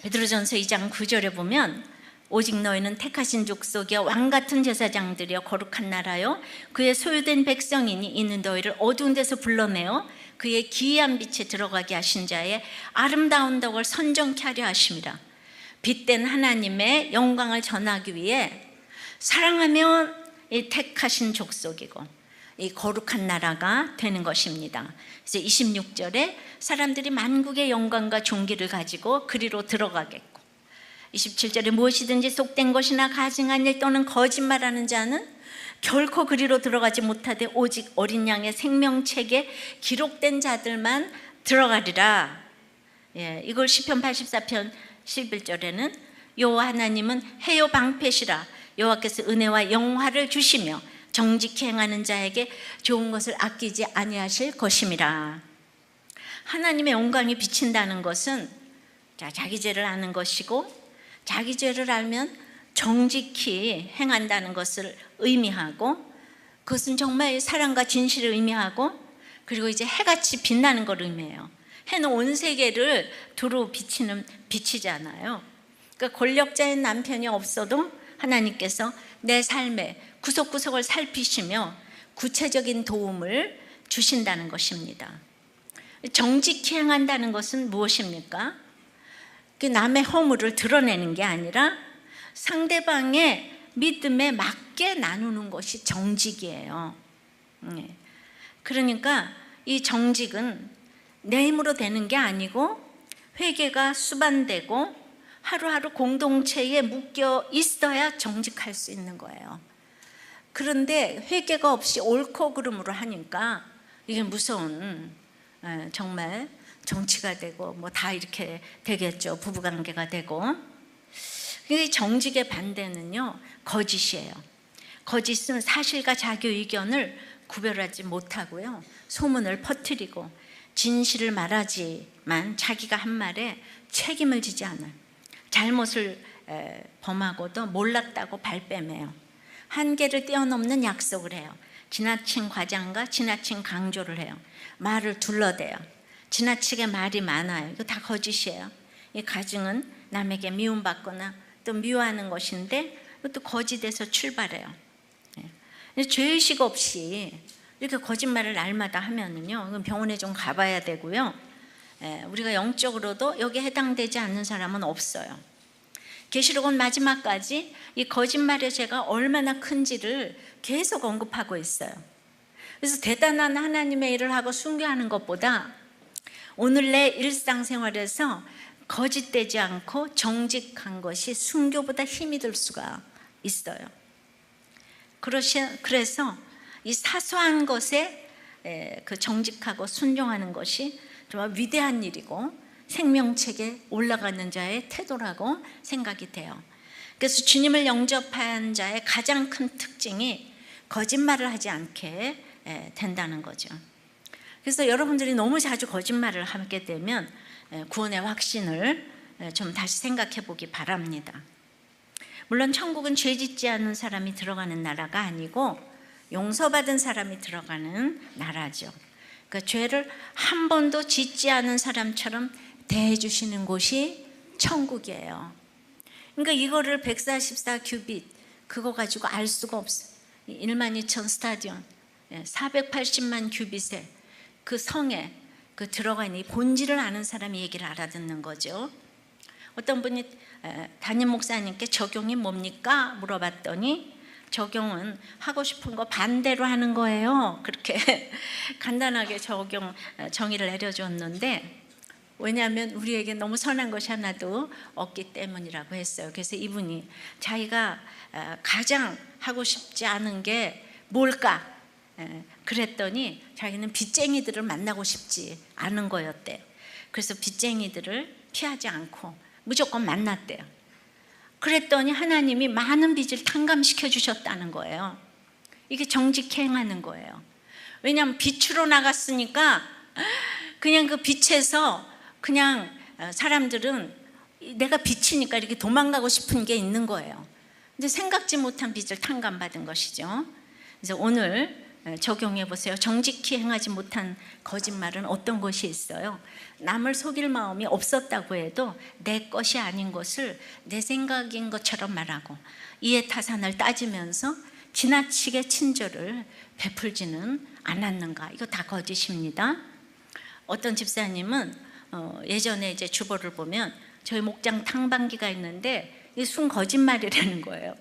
베드로전서 2장 9절에 보면 오직 너희는 택하신 족속이여 왕같은 제사장들이여 거룩한 나라요 그의 소유된 백성이니 이는 너희를 어두운 데서 불러내어 그의 기이한 빛에 들어가게 하신 자의 아름다운 덕을 선정케 하려 하심이라. 빛된 하나님의 영광을 전하기 위해 사랑하면 이 택하신 족속이고 이 거룩한 나라가 되는 것입니다. 이제 26절에 사람들이 만국의 영광과 존귀를 가지고 그리로 들어가겠고 27절에 무엇이든지 속된 것이나 가증한 일 또는 거짓말하는 자는 결코 그리로 들어가지 못하되 오직 어린 양의 생명책에 기록된 자들만 들어가리라. 이걸 시편 84편 11절에는 여호와 하나님은 해요 방패시라 여호와께서 은혜와 영화를 주시며 정직히 행하는 자에게 좋은 것을 아끼지 아니하실 것임이라. 하나님의 영광이 비친다는 것은 자기 죄를 아는 것이고, 자기 죄를 알면 정직히 행한다는 것을 의미하고, 그것은 정말 사랑과 진실을 의미하고, 그리고 이제 해같이 빛나는 걸 의미해요. 해는 온 세계를 두루 비치는 빛이잖아요. 그러니까 권력자인 남편이 없어도 하나님께서 내 삶의 구석구석을 살피시며 구체적인 도움을 주신다는 것입니다. 정직히 행한다는 것은 무엇입니까? 남의 허물을 드러내는 게 아니라 상대방의 믿음에 맞게 나누는 것이 정직이에요. 그러니까 이 정직은 내 힘으로 되는 게 아니고 회개가 수반되고 하루하루 공동체에 묶여 있어야 정직할 수 있는 거예요. 그런데 회개가 없이 옳고 그름으로 하니까 이게 무서운 정말 정치가 되고 뭐 다 이렇게 되겠죠. 부부관계가 되고. 정직의 반대는요, 거짓이에요. 거짓은 사실과 자기 의견을 구별하지 못하고요, 소문을 퍼뜨리고 진실을 말하지만 자기가 한 말에 책임을 지지 않아요. 잘못을 범하고도 몰랐다고 발뺌해요. 한계를 뛰어넘는 약속을 해요. 지나친 과장과 지나친 강조를 해요. 말을 둘러대요. 지나치게 말이 많아요. 이거 다 거짓이에요. 이 가증은 남에게 미움받거나 또 미워하는 것인데 이것도 거짓에서 출발해요. 죄의식 없이 이렇게 거짓말을 날마다 하면은요, 병원에 좀 가봐야 되고요. 우리가 영적으로도 여기에 해당되지 않는 사람은 없어요. 계시록은 마지막까지 이 거짓말의 죄가 얼마나 큰지를 계속 언급하고 있어요. 그래서 대단한 하나님의 일을 하고 순교하는 것보다 오늘 내 일상생활에서 거짓되지 않고 정직한 것이 순교보다 힘이 들 수가 있어요. 그래서 이 사소한 것에 그 정직하고 순종하는 것이 정말 위대한 일이고 생명책에 올라가는 자의 태도라고 생각이 돼요. 그래서 주님을 영접한 자의 가장 큰 특징이 거짓말을 하지 않게 된다는 거죠. 그래서 여러분들이 너무 자주 거짓말을 하게 되면 구원의 확신을 좀 다시 생각해 보기 바랍니다. 물론 천국은 죄 짓지 않은 사람이 들어가는 나라가 아니고 용서받은 사람이 들어가는 나라죠. 그러니까 죄를 한 번도 짓지 않은 사람처럼 대해주시는 곳이 천국이에요. 그러니까 이거를 144규빗 그거 가지고 알 수가 없어요. 12,000 스타디온 480만 규빗에 그 성에 그 들어가 있는 이 본질을 아는 사람이 얘기를 알아듣는 거죠. 어떤 분이 담임 목사님께 적용이 뭡니까? 물어봤더니 적용은 하고 싶은 거 반대로 하는 거예요. 그렇게 간단하게 정의를 내려줬는데, 왜냐하면 우리에게 너무 선한 것이 하나도 없기 때문이라고 했어요. 그래서 이분이 자기가 가장 하고 싶지 않은 게 뭘까? 그랬더니 자기는 빚쟁이들을 만나고 싶지 않은 거였대요. 그래서 빚쟁이들을 피하지 않고 무조건 만났대요. 그랬더니 하나님이 많은 빚을 탕감시켜 주셨다는 거예요. 이게 정직히 행하는 거예요. 왜냐하면 빛으로 나갔으니까 그냥 그 빛에서 그냥 사람들은 내가 빛이니까 이렇게 도망가고 싶은 게 있는 거예요. 근데 생각지 못한 빚을 탕감받은 것이죠. 그래서 오늘 적용해 보세요. 정직히 행하지 못한 거짓말은 어떤 것이 있어요? 남을 속일 마음이 없었다고 해도 내 것이 아닌 것을 내 생각인 것처럼 말하고 이해타산을 따지면서 지나치게 친절을 베풀지는 않았는가? 이거 다 거짓입니다. 어떤 집사님은 예전에 이제 주보를 보면 저희 목장 탕방기가 있는데 이게 순 거짓말이라는 거예요.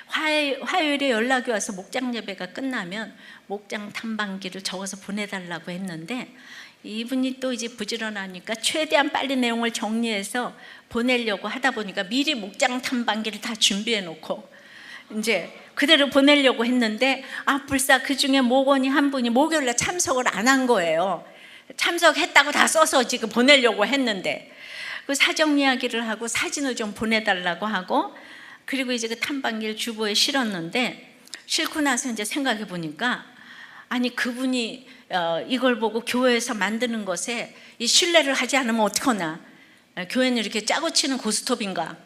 화요일에 연락이 와서 목장 예배가 끝나면 목장 탐방기를 적어서 보내달라고 했는데 이분이 또 이제 부지런하니까 최대한 빨리 내용을 정리해서 보내려고 하다 보니까 미리 목장 탐방기를 다 준비해 놓고 이제 그대로 보내려고 했는데 불사 그 중에 목원이 한 분이 목요일날 참석을 안 한 거예요. 참석했다고 다 써서 지금 보내려고 했는데 그 사정 이야기를 하고 사진을 좀 보내달라고 하고 그리고 이제 그 탐방기를 주보에 실었는데, 싣고 나서 이제 생각해 보니까, 아니 그분이 이걸 보고 교회에서 만드는 것에 이 신뢰를 하지 않으면 어떡하나, 교회는 이렇게 짜고 치는 고스톱인가,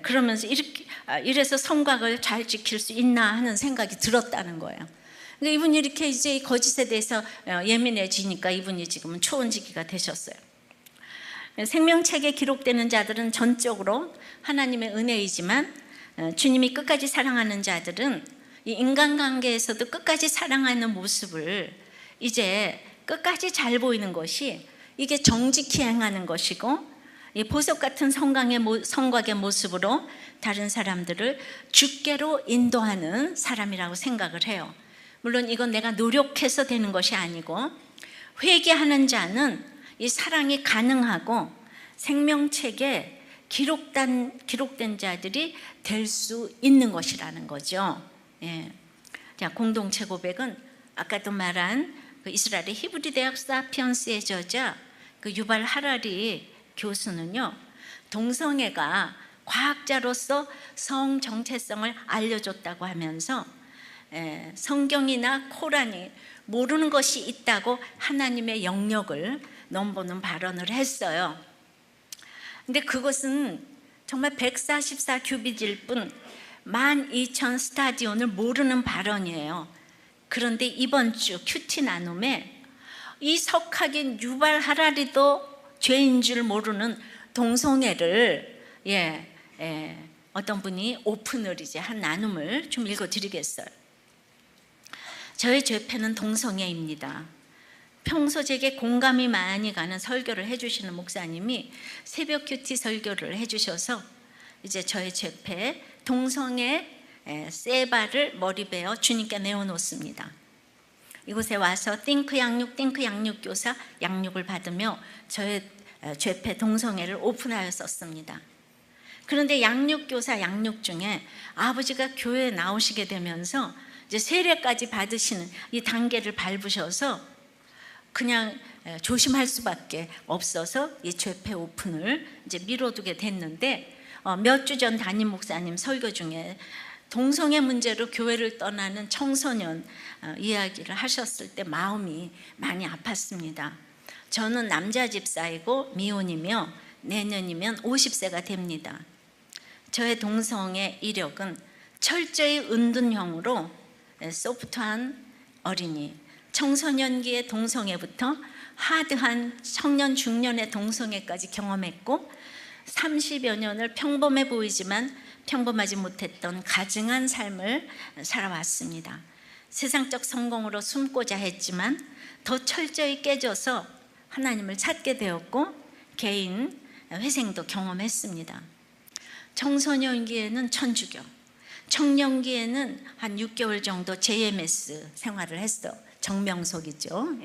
그러면서 이래서 성곽을 잘 지킬 수 있나 하는 생각이 들었다는 거예요. 그러니까 이분이 이렇게 이제 거짓에 대해서 예민해지니까 이분이 지금은 초혼지기가 되셨어요. 생명책에 기록되는 자들은 전적으로 하나님의 은혜이지만, 주님이 끝까지 사랑하는 자들은 이 인간관계에서도 끝까지 사랑하는 모습을 이제 끝까지 잘 보이는 것이, 이게 정직히 행하는 것이고, 이 보석 같은 성곽의 모습으로 다른 사람들을 주께로 인도하는 사람이라고 생각을 해요. 물론 이건 내가 노력해서 되는 것이 아니고, 회개하는 자는 이 사랑이 가능하고 생명책에 기록된 자들이 될 수 있는 것이라는 거죠. 예. 자, 공동체 고백은 아까도 말한 그 이스라엘의 히브리 대학 사피언스의 저자 그 유발 하라리 교수는요, 동성애가 과학자로서 성 정체성을 알려줬다고 하면서 성경이나 코란이 모르는 것이 있다고 하나님의 영역을 넘보는 발언을 했어요. 근데 그것은 정말 144 규빗일 뿐 12,000 스타디온을 모르는 발언이에요. 그런데 이번 주 큐티 나눔에 이 석학인 유발 하라리도 죄인 줄 모르는 동성애를 어떤 분이 오픈을 이제 한 나눔을 좀 읽어드리겠어요. 저의 죄패는 동성애입니다. 평소 제게 공감이 많이 가는 설교를 해주시는 목사님이 새벽 큐티 설교를 해주셔서 이제 저의 죄패 동성애 세바를 머리베어 주님께 내어놓습니다. 이곳에 와서 띵크 양육 교사 양육을 받으며 저의 죄패 동성애를 오픈하였었습니다. 그런데 양육 교사 양육 중에 아버지가 교회에 나오시게 되면서 이제 세례까지 받으시는 이 단계를 밟으셔서 그냥 조심할 수밖에 없어서 이 죄패 오픈을 이제 미뤄두게 됐는데, 몇 주 전 담임 목사님 설교 중에 동성애 문제로 교회를 떠나는 청소년 이야기를 하셨을 때 마음이 많이 아팠습니다. 저는 남자 집사이고 미혼이며 내년이면 50세가 됩니다. 저의 동성애 이력은 철저히 은둔형으로 소프트한 어린이, 청소년기의 동성애부터 하드한 청년 중년의 동성애까지 경험했고, 30여 년을 평범해 보이지만 평범하지 못했던 가증한 삶을 살아왔습니다. 세상적 성공으로 숨고자 했지만 더 철저히 깨져서 하나님을 찾게 되었고, 개인 회생도 경험했습니다. 청소년기에는 천주교, 청년기에는 한 6개월 정도 JMS 생활을 했어. 정명석이죠.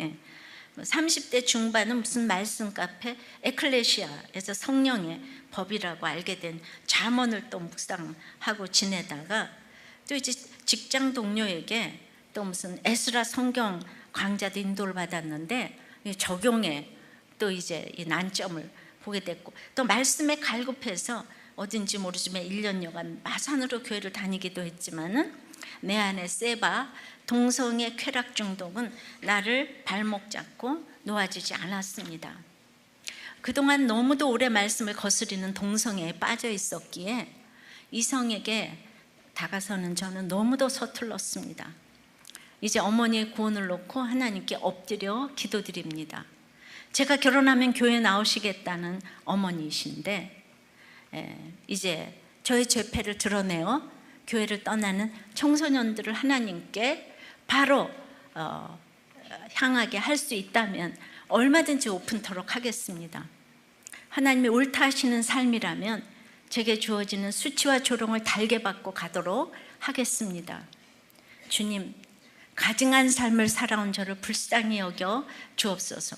30대 중반은 무슨 말씀 카페 에클레시아에서 성령의 법이라고 알게 된 잠언을 또 묵상하고 지내다가, 또 이제 직장 동료에게 또 무슨 에스라 성경 강좌도 인도를 받았는데 적용에 또 이제 이 난점을 보게 됐고, 또 말씀에 갈급해서 어딘지 모르지만 1년여간 마산으로 교회를 다니기도 했지만은 내 안에 세바 동성애 쾌락 중독은 나를 발목 잡고 놓아주지 않았습니다. 그동안 너무도 오래 말씀을 거스리는 동성애에 빠져 있었기에 이성에게 다가서는 저는 너무도 서툴렀습니다. 이제 어머니의 구원을 놓고 하나님께 엎드려 기도드립니다. 제가 결혼하면 교회 나오시겠다는 어머니이신데, 이제 저의 죄패를 드러내어 교회를 떠나는 청소년들을 하나님께 바로 향하게 할 수 있다면 얼마든지 오픈토록 하겠습니다. 하나님이 옳다 하시는 삶이라면 제게 주어지는 수치와 조롱을 달게 받고 가도록 하겠습니다. 주님, 가증한 삶을 살아온 저를 불쌍히 여겨 주옵소서.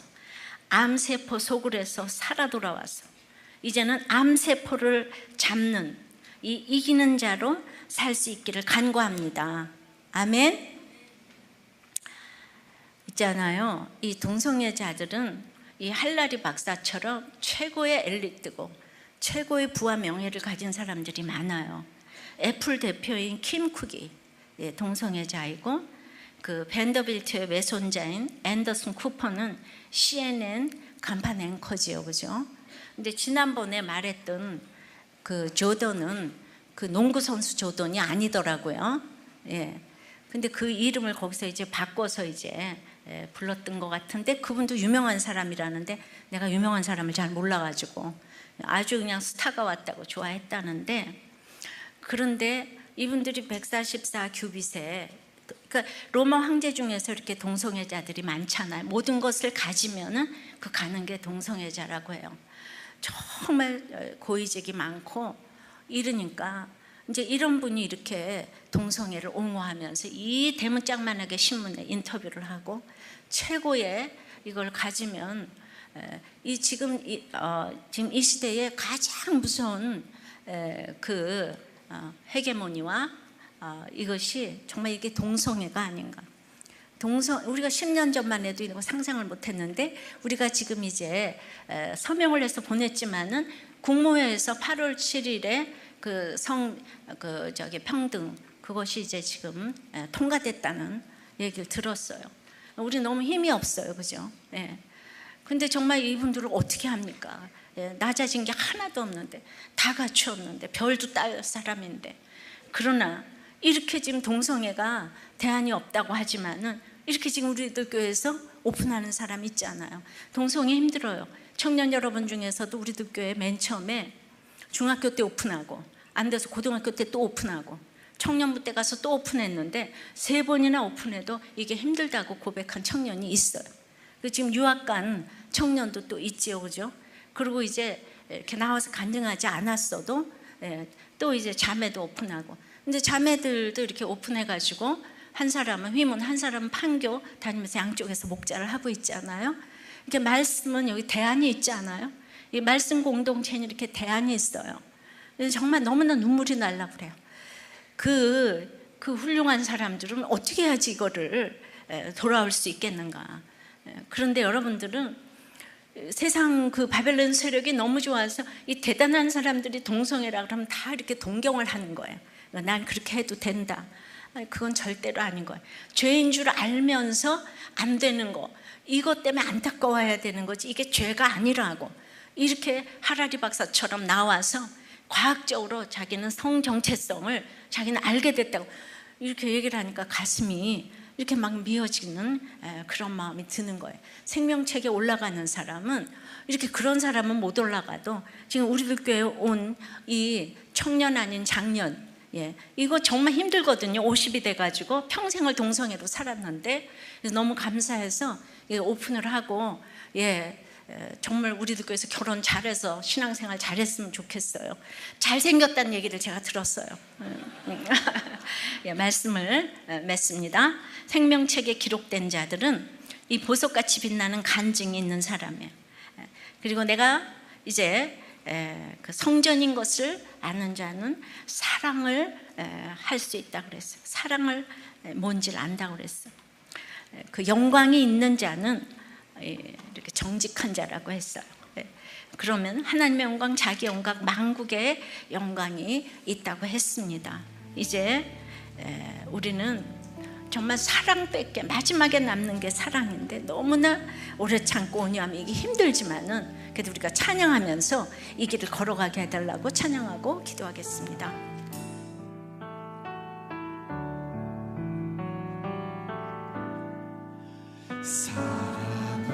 암세포 소굴에서 살아 돌아와서 이제는 암세포를 잡는 이 이기는 자로 살 수 있기를 간구합니다. 아멘. 있잖아요, 이 동성애자들은 이 할라리 박사처럼 최고의 엘리트고 최고의 부와 명예를 가진 사람들이 많아요. 애플 대표인 킴 쿡이 동성애자이고, 그 밴더빌트의 외손자인 앤더슨 쿠퍼는 CNN 간판 앵커지요, 그죠? 근데 지난번에 말했던 그 조던은 그 농구 선수 조던이 아니더라고요. 예. 근데 그 이름을 거기서 이제 바꿔서 이제 불렀던 것 같은데, 그분도 유명한 사람이라는데 내가 유명한 사람을 잘 몰라가지고 아주 그냥 스타가 왔다고 좋아했다는데, 그런데 이분들이 144 규빗에, 그러니까 로마 황제 중에서 이렇게 동성애자들이 많잖아요. 모든 것을 가지면은 그 가는 게 동성애자라고 해요. 정말 고위직이 많고 이러니까 이제 이런 분이 이렇게 동성애를 옹호하면서 이 대문짝만하게 신문에 인터뷰를 하고, 최고의 이걸 가지면 지금 이 시대에 가장 무서운 헤게모니와 이것이 정말 이게 동성애가 아닌가. 우리가 10년 전만 해도 이거 상상을 못했는데, 우리가 지금 이제 서명을 해서 보냈지만은 국무회에서 8월 7일에 평등, 그것이 이제 지금 통과됐다는 얘기를 들었어요. 우리 너무 힘이 없어요, 그죠? 예. 근데 정말 이분들을 어떻게 합니까? 예, 낮아진 게 하나도 없는데, 다 갖추었는데, 별도 딸 사람인데. 그러나 이렇게 지금 동성애가 대안이 없다고 하지만은 이렇게 지금 우리들 교회에서 오픈하는 사람 있잖아요. 동성애 힘들어요. 청년 여러분 중에서도 우리들 교회 맨 처음에 중학교 때 오픈하고, 안 돼서 고등학교 때 또 오픈하고, 청년부 때 가서 또 오픈했는데 3번이나 오픈해도 이게 힘들다고 고백한 청년이 있어요. 지금 유학 간 청년도 또 있지요, 그죠? 그리고 이제 이렇게 나와서 간증하지 않았어도 또 이제 자매도 오픈하고. 근데 자매들도 이렇게 오픈해가지고 한 사람은 휘문, 한 사람은 판교 다니면서 양쪽에서 목자를 하고 있잖아요. 이렇게 말씀은 여기 대안이 있잖아요. 이 말씀 공동체는 이렇게 대안이 있어요. 정말 너무나 눈물이 날라 그래요. 그 훌륭한 사람들은 어떻게 해야지 이거를 돌아올 수 있겠는가. 그런데 여러분들은 세상 그 바벨론 세력이 너무 좋아서 이 대단한 사람들이 동성애라 그러면 다 이렇게 동경을 하는 거예요. 난 그렇게 해도 된다. 그건 절대로 아닌 거예요. 죄인 줄 알면서 안 되는 거, 이것 때문에 안타까워해야 되는 거지, 이게 죄가 아니라고 이렇게 하라리 박사처럼 나와서 과학적으로 자기는 성 정체성을 자기는 알게 됐다고 이렇게 얘기를 하니까 가슴이 이렇게 막 미어지는 그런 마음이 드는 거예요. 생명책에 올라가는 사람은, 이렇게 그런 사람은 못 올라가도 지금 우리들 교회에 온 이 청년 아닌 장년, 이거 정말 힘들거든요. 50이 돼가지고 평생을 동성애로 살았는데, 너무 감사해서 오픈을 하고, 정말 우리들 교회에서 결혼 잘해서 신앙생활 잘했으면 좋겠어요. 잘생겼다는 얘기를 제가 들었어요. 말씀을 맺습니다. 생명책에 기록된 자들은 이 보석같이 빛나는 간증이 있는 사람이에요. 그리고 내가 이제 그 성전인 것을 아는 자는 사랑을 할 수 있다 그랬어요. 사랑을 뭔지를 안다고 그랬어요. 그 영광이 있는 자는 이렇게 정직한 자라고 했어요. 그러면 하나님의 영광, 자기 영광, 만국의 영광이 있다고 했습니다. 이제 우리는 정말 사랑밖에, 마지막에 남는 게 사랑인데 너무나 오래 참고 온유하면 이게 힘들지만은 그래도 우리가 찬양하면서 이 길을 걸어가게 해달라고 찬양하고 기도하겠습니다. 사랑은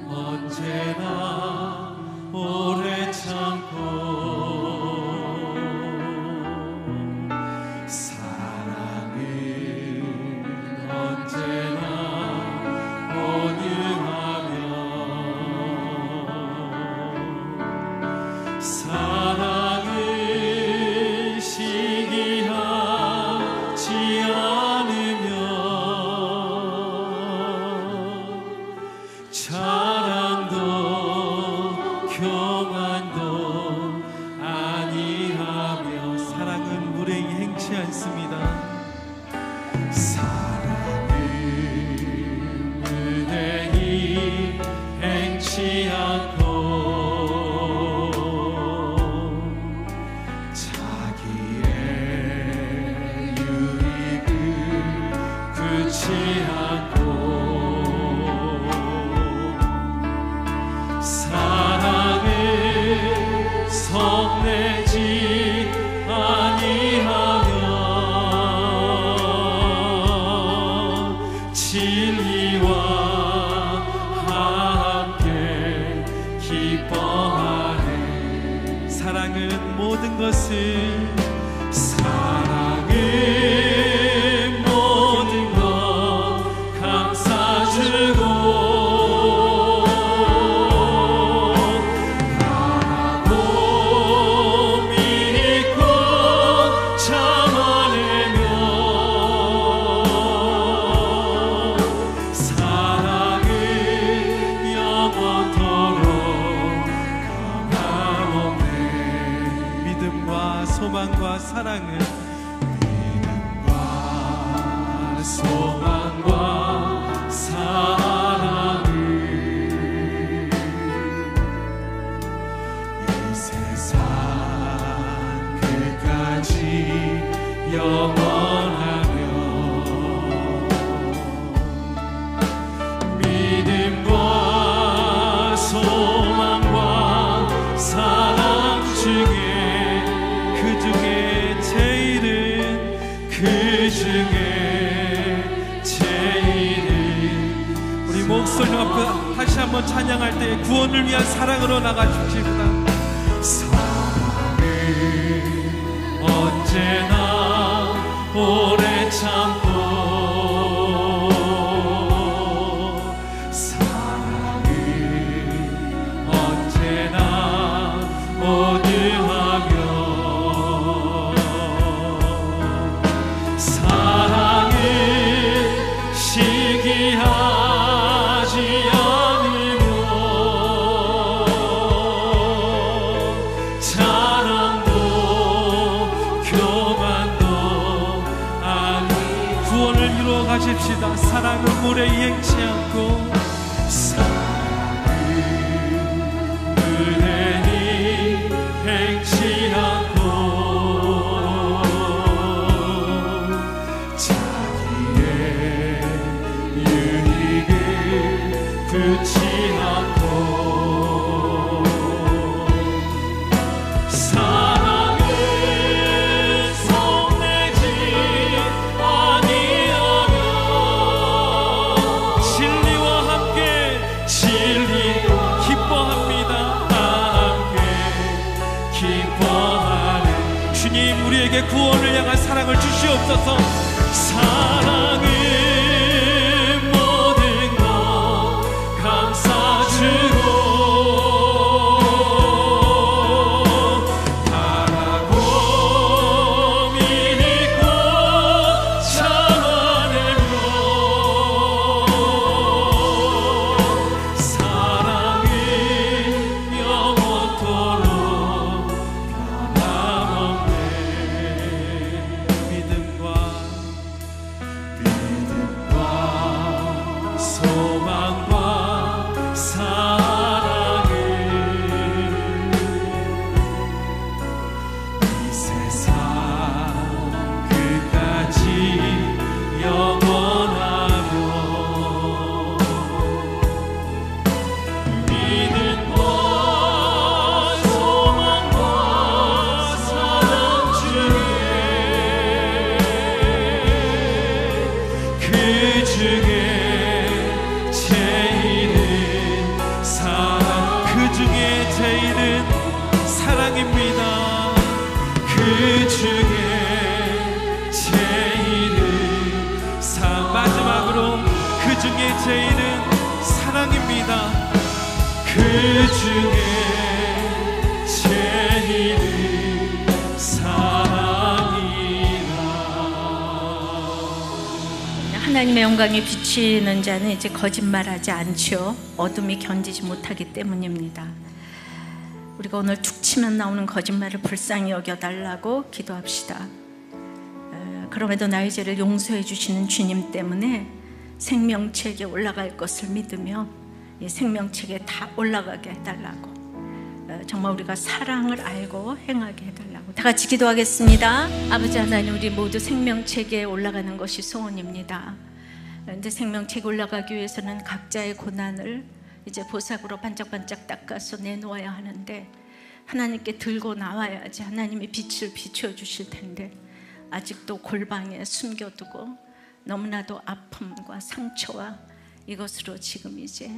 언제나 오래 참고, 사랑은 언제나 온유하며, 사랑은 시기하지 않으며 자랑도 교만도 아니하며, 사랑은 불행히 행치 않습니다. 사랑은 은행이 행치 않고 자기 사랑을 성내지 아니하며 진리와 함께 기뻐하네. 사랑은 모든 것을 모든 것 감싸주고 바라고 믿고 참아내며 사랑을 영원토록 변함없네. 믿음과 소망과 사랑을 소망과 사랑을 이 세상 끝까지 영원하며 믿음과 소망과 사랑 중에 그 중에 제일은 그 중에 목소리 앞에 다시 한번 찬양할 때 구원을 위한 사랑으로 나가십시다. 사랑을 언제나 오래 참고 사랑을 언제나 모두하며 사랑을 시기하며 가십시다. 사랑은 물에 행치 않고 사랑은 물에 행치 않고 자기의 유익을 두지 않고 구원을 향한 사랑을 주시옵소서. 사랑은 모든 것 감싸주고 바라고 믿고 참아내며 사랑은 영원토록 변함없네. 소망과 사랑을 이 세상 끝까지 영원하며 믿음과 소망과 사랑 중에 그 중에 제일은 사랑입니다. 그 중에 제일은 마지막으로 그 중에 제일은 사랑입니다. 그 중에 제일은 사랑이라. 하나님의 영광이 비치는 자는 이제 거짓말하지 않죠. 어둠이 견디지 못하기 때문입니다. 우리가 오늘 툭 치면 나오는 거짓말을 불쌍히 여겨달라고 기도합시다. 그럼에도 나의 죄를 용서해 주시는 주님 때문에 생명책에 올라갈 것을 믿으며 이 생명책에 다 올라가게 해달라고, 정말 우리가 사랑을 알고 행하게 해달라고 다 같이 기도하겠습니다. 아버지 하나님, 우리 모두 생명책에 올라가는 것이 소원입니다. 그런데 생명책에 올라가기 위해서는 각자의 고난을 이제 보석으로 반짝반짝 닦아서 내놓아야 하는데 하나님께 들고 나와야지 하나님이 빛을 비추어 주실 텐데 아직도 골방에 숨겨두고 너무나도 아픔과 상처와 이것으로 지금 이제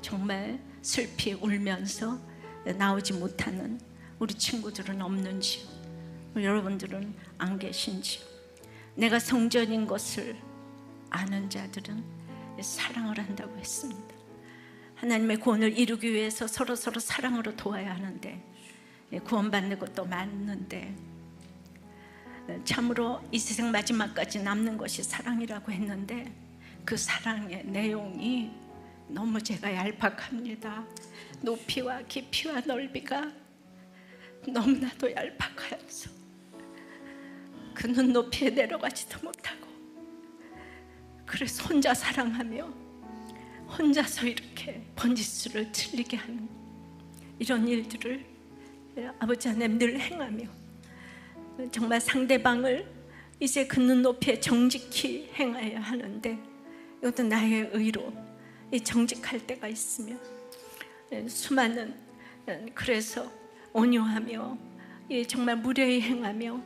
정말 슬피 울면서 나오지 못하는 우리 친구들은 없는지요? 여러분들은 안 계신지요? 내가 성전인 것을 아는 자들은 사랑을 한다고 했습니다. 하나님의 구원을 이루기 위해서 서로 사랑으로 도와야 하는데 구원받는 것도 맞는데 참으로 이 세상 마지막까지 남는 것이 사랑이라고 했는데 그 사랑의 내용이 너무 제가 얄팍합니다. 높이와 깊이와 넓이가 너무나도 얄팍하여서 그 눈높이에 내려가지도 못하고 그래서 혼자 사랑하며 혼자서 이렇게 번지수를 틀리게 하는 이런 일들을 아버지 하나님 늘 행하며 정말 상대방을 이제 그 눈높이에 정직히 행해야 하는데 이것도 나의 의로 정직할 때가 있으며 수많은 그래서 온유하며 정말 무례히 행하며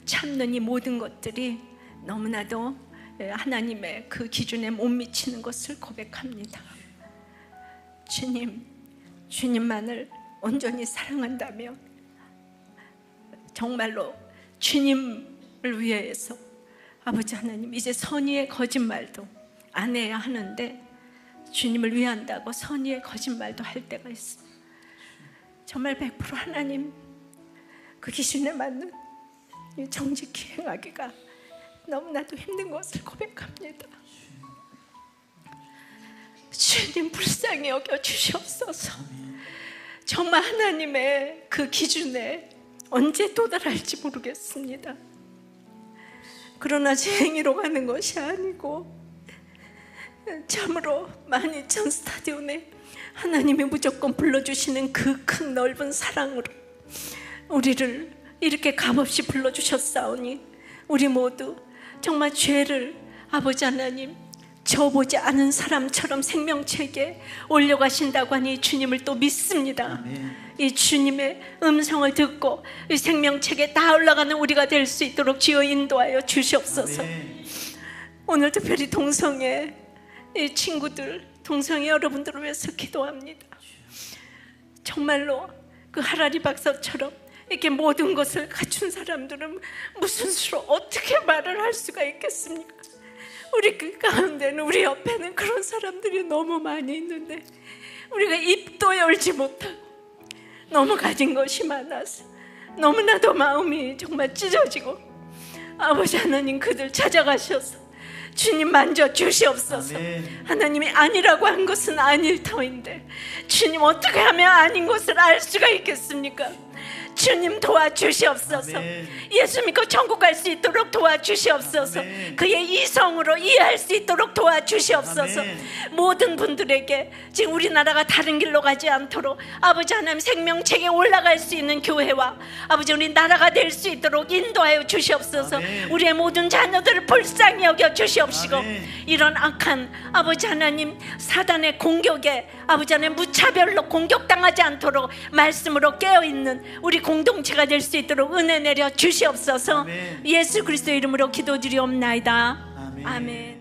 참는 이 모든 것들이 너무나도 하나님의 그 기준에 못 미치는 것을 고백합니다. 주님만을 온전히 사랑한다면 정말로 주님을 위해서 아버지 하나님 이제 선의의 거짓말도 안 해야 하는데 주님을 위한다고 선의의 거짓말도 할 때가 있어요. 정말 100% 하나님 그 기준에 맞는 정직히 행하기가 너무나도 힘든 것을 고백합니다. 주님 불쌍히 여겨 주시옵소서. 정말 하나님의 그 기준에 언제 도달할지 모르겠습니다. 그러나 제 행위로 가는 것이 아니고 참으로 12,000 스타디온에 하나님이 무조건 불러주시는 그 큰 넓은 사랑으로 우리를 이렇게 값없이 불러주셨사오니 우리 모두 정말 죄를 아버지 하나님 저보지 않은 사람처럼 생명책에 올려가신다고 하니 주님을 또 믿습니다. 이 주님의 음성을 듣고 이 생명책에 다 올라가는 우리가 될 수 있도록 주여 인도하여 주시옵소서. 오늘 특별히 동성애 이 친구들, 동성애 여러분들을 위해서 기도합니다. 정말로 그 하라리 박사처럼 이렇게 모든 것을 갖춘 사람들은 무슨 수로 어떻게 말을 할 수가 있겠습니까? 우리 그 가운데는 우리 옆에는 그런 사람들이 너무 많이 있는데 우리가 입도 열지 못하고 너무 가진 것이 많아서 너무나도 마음이 정말 찢어지고 아버지 하나님 그들 찾아가셔서 주님 만져 주시옵소서. 아멘. 하나님이 아니라고 한 것은 아닐 터인데 주님 어떻게 하면 아닌 것을 알 수가 있겠습니까? 주님 도와주시옵소서. 아멘. 예수 믿고 천국 갈 수 있도록 도와주시옵소서. 아멘. 그의 이성으로 이해할 수 있도록 도와주시옵소서. 아멘. 모든 분들에게 지금 우리나라가 다른 길로 가지 않도록 아버지 하나님 생명책에 올라갈 수 있는 교회와 아버지 우리 나라가 될 수 있도록 인도하여 주시옵소서. 아멘. 우리의 모든 자녀들을 불쌍히 여겨 주시옵시고 아멘. 이런 악한 아버지 하나님 사단의 공격에 아버지 하나님 무차별로 공격당하지 않도록 말씀으로 깨어있는 우리 공동체가 될 수 있도록 은혜 내려 주시옵소서. 아멘. 예수 그리스도의 이름으로 기도드리옵나이다. 아멘. 아멘.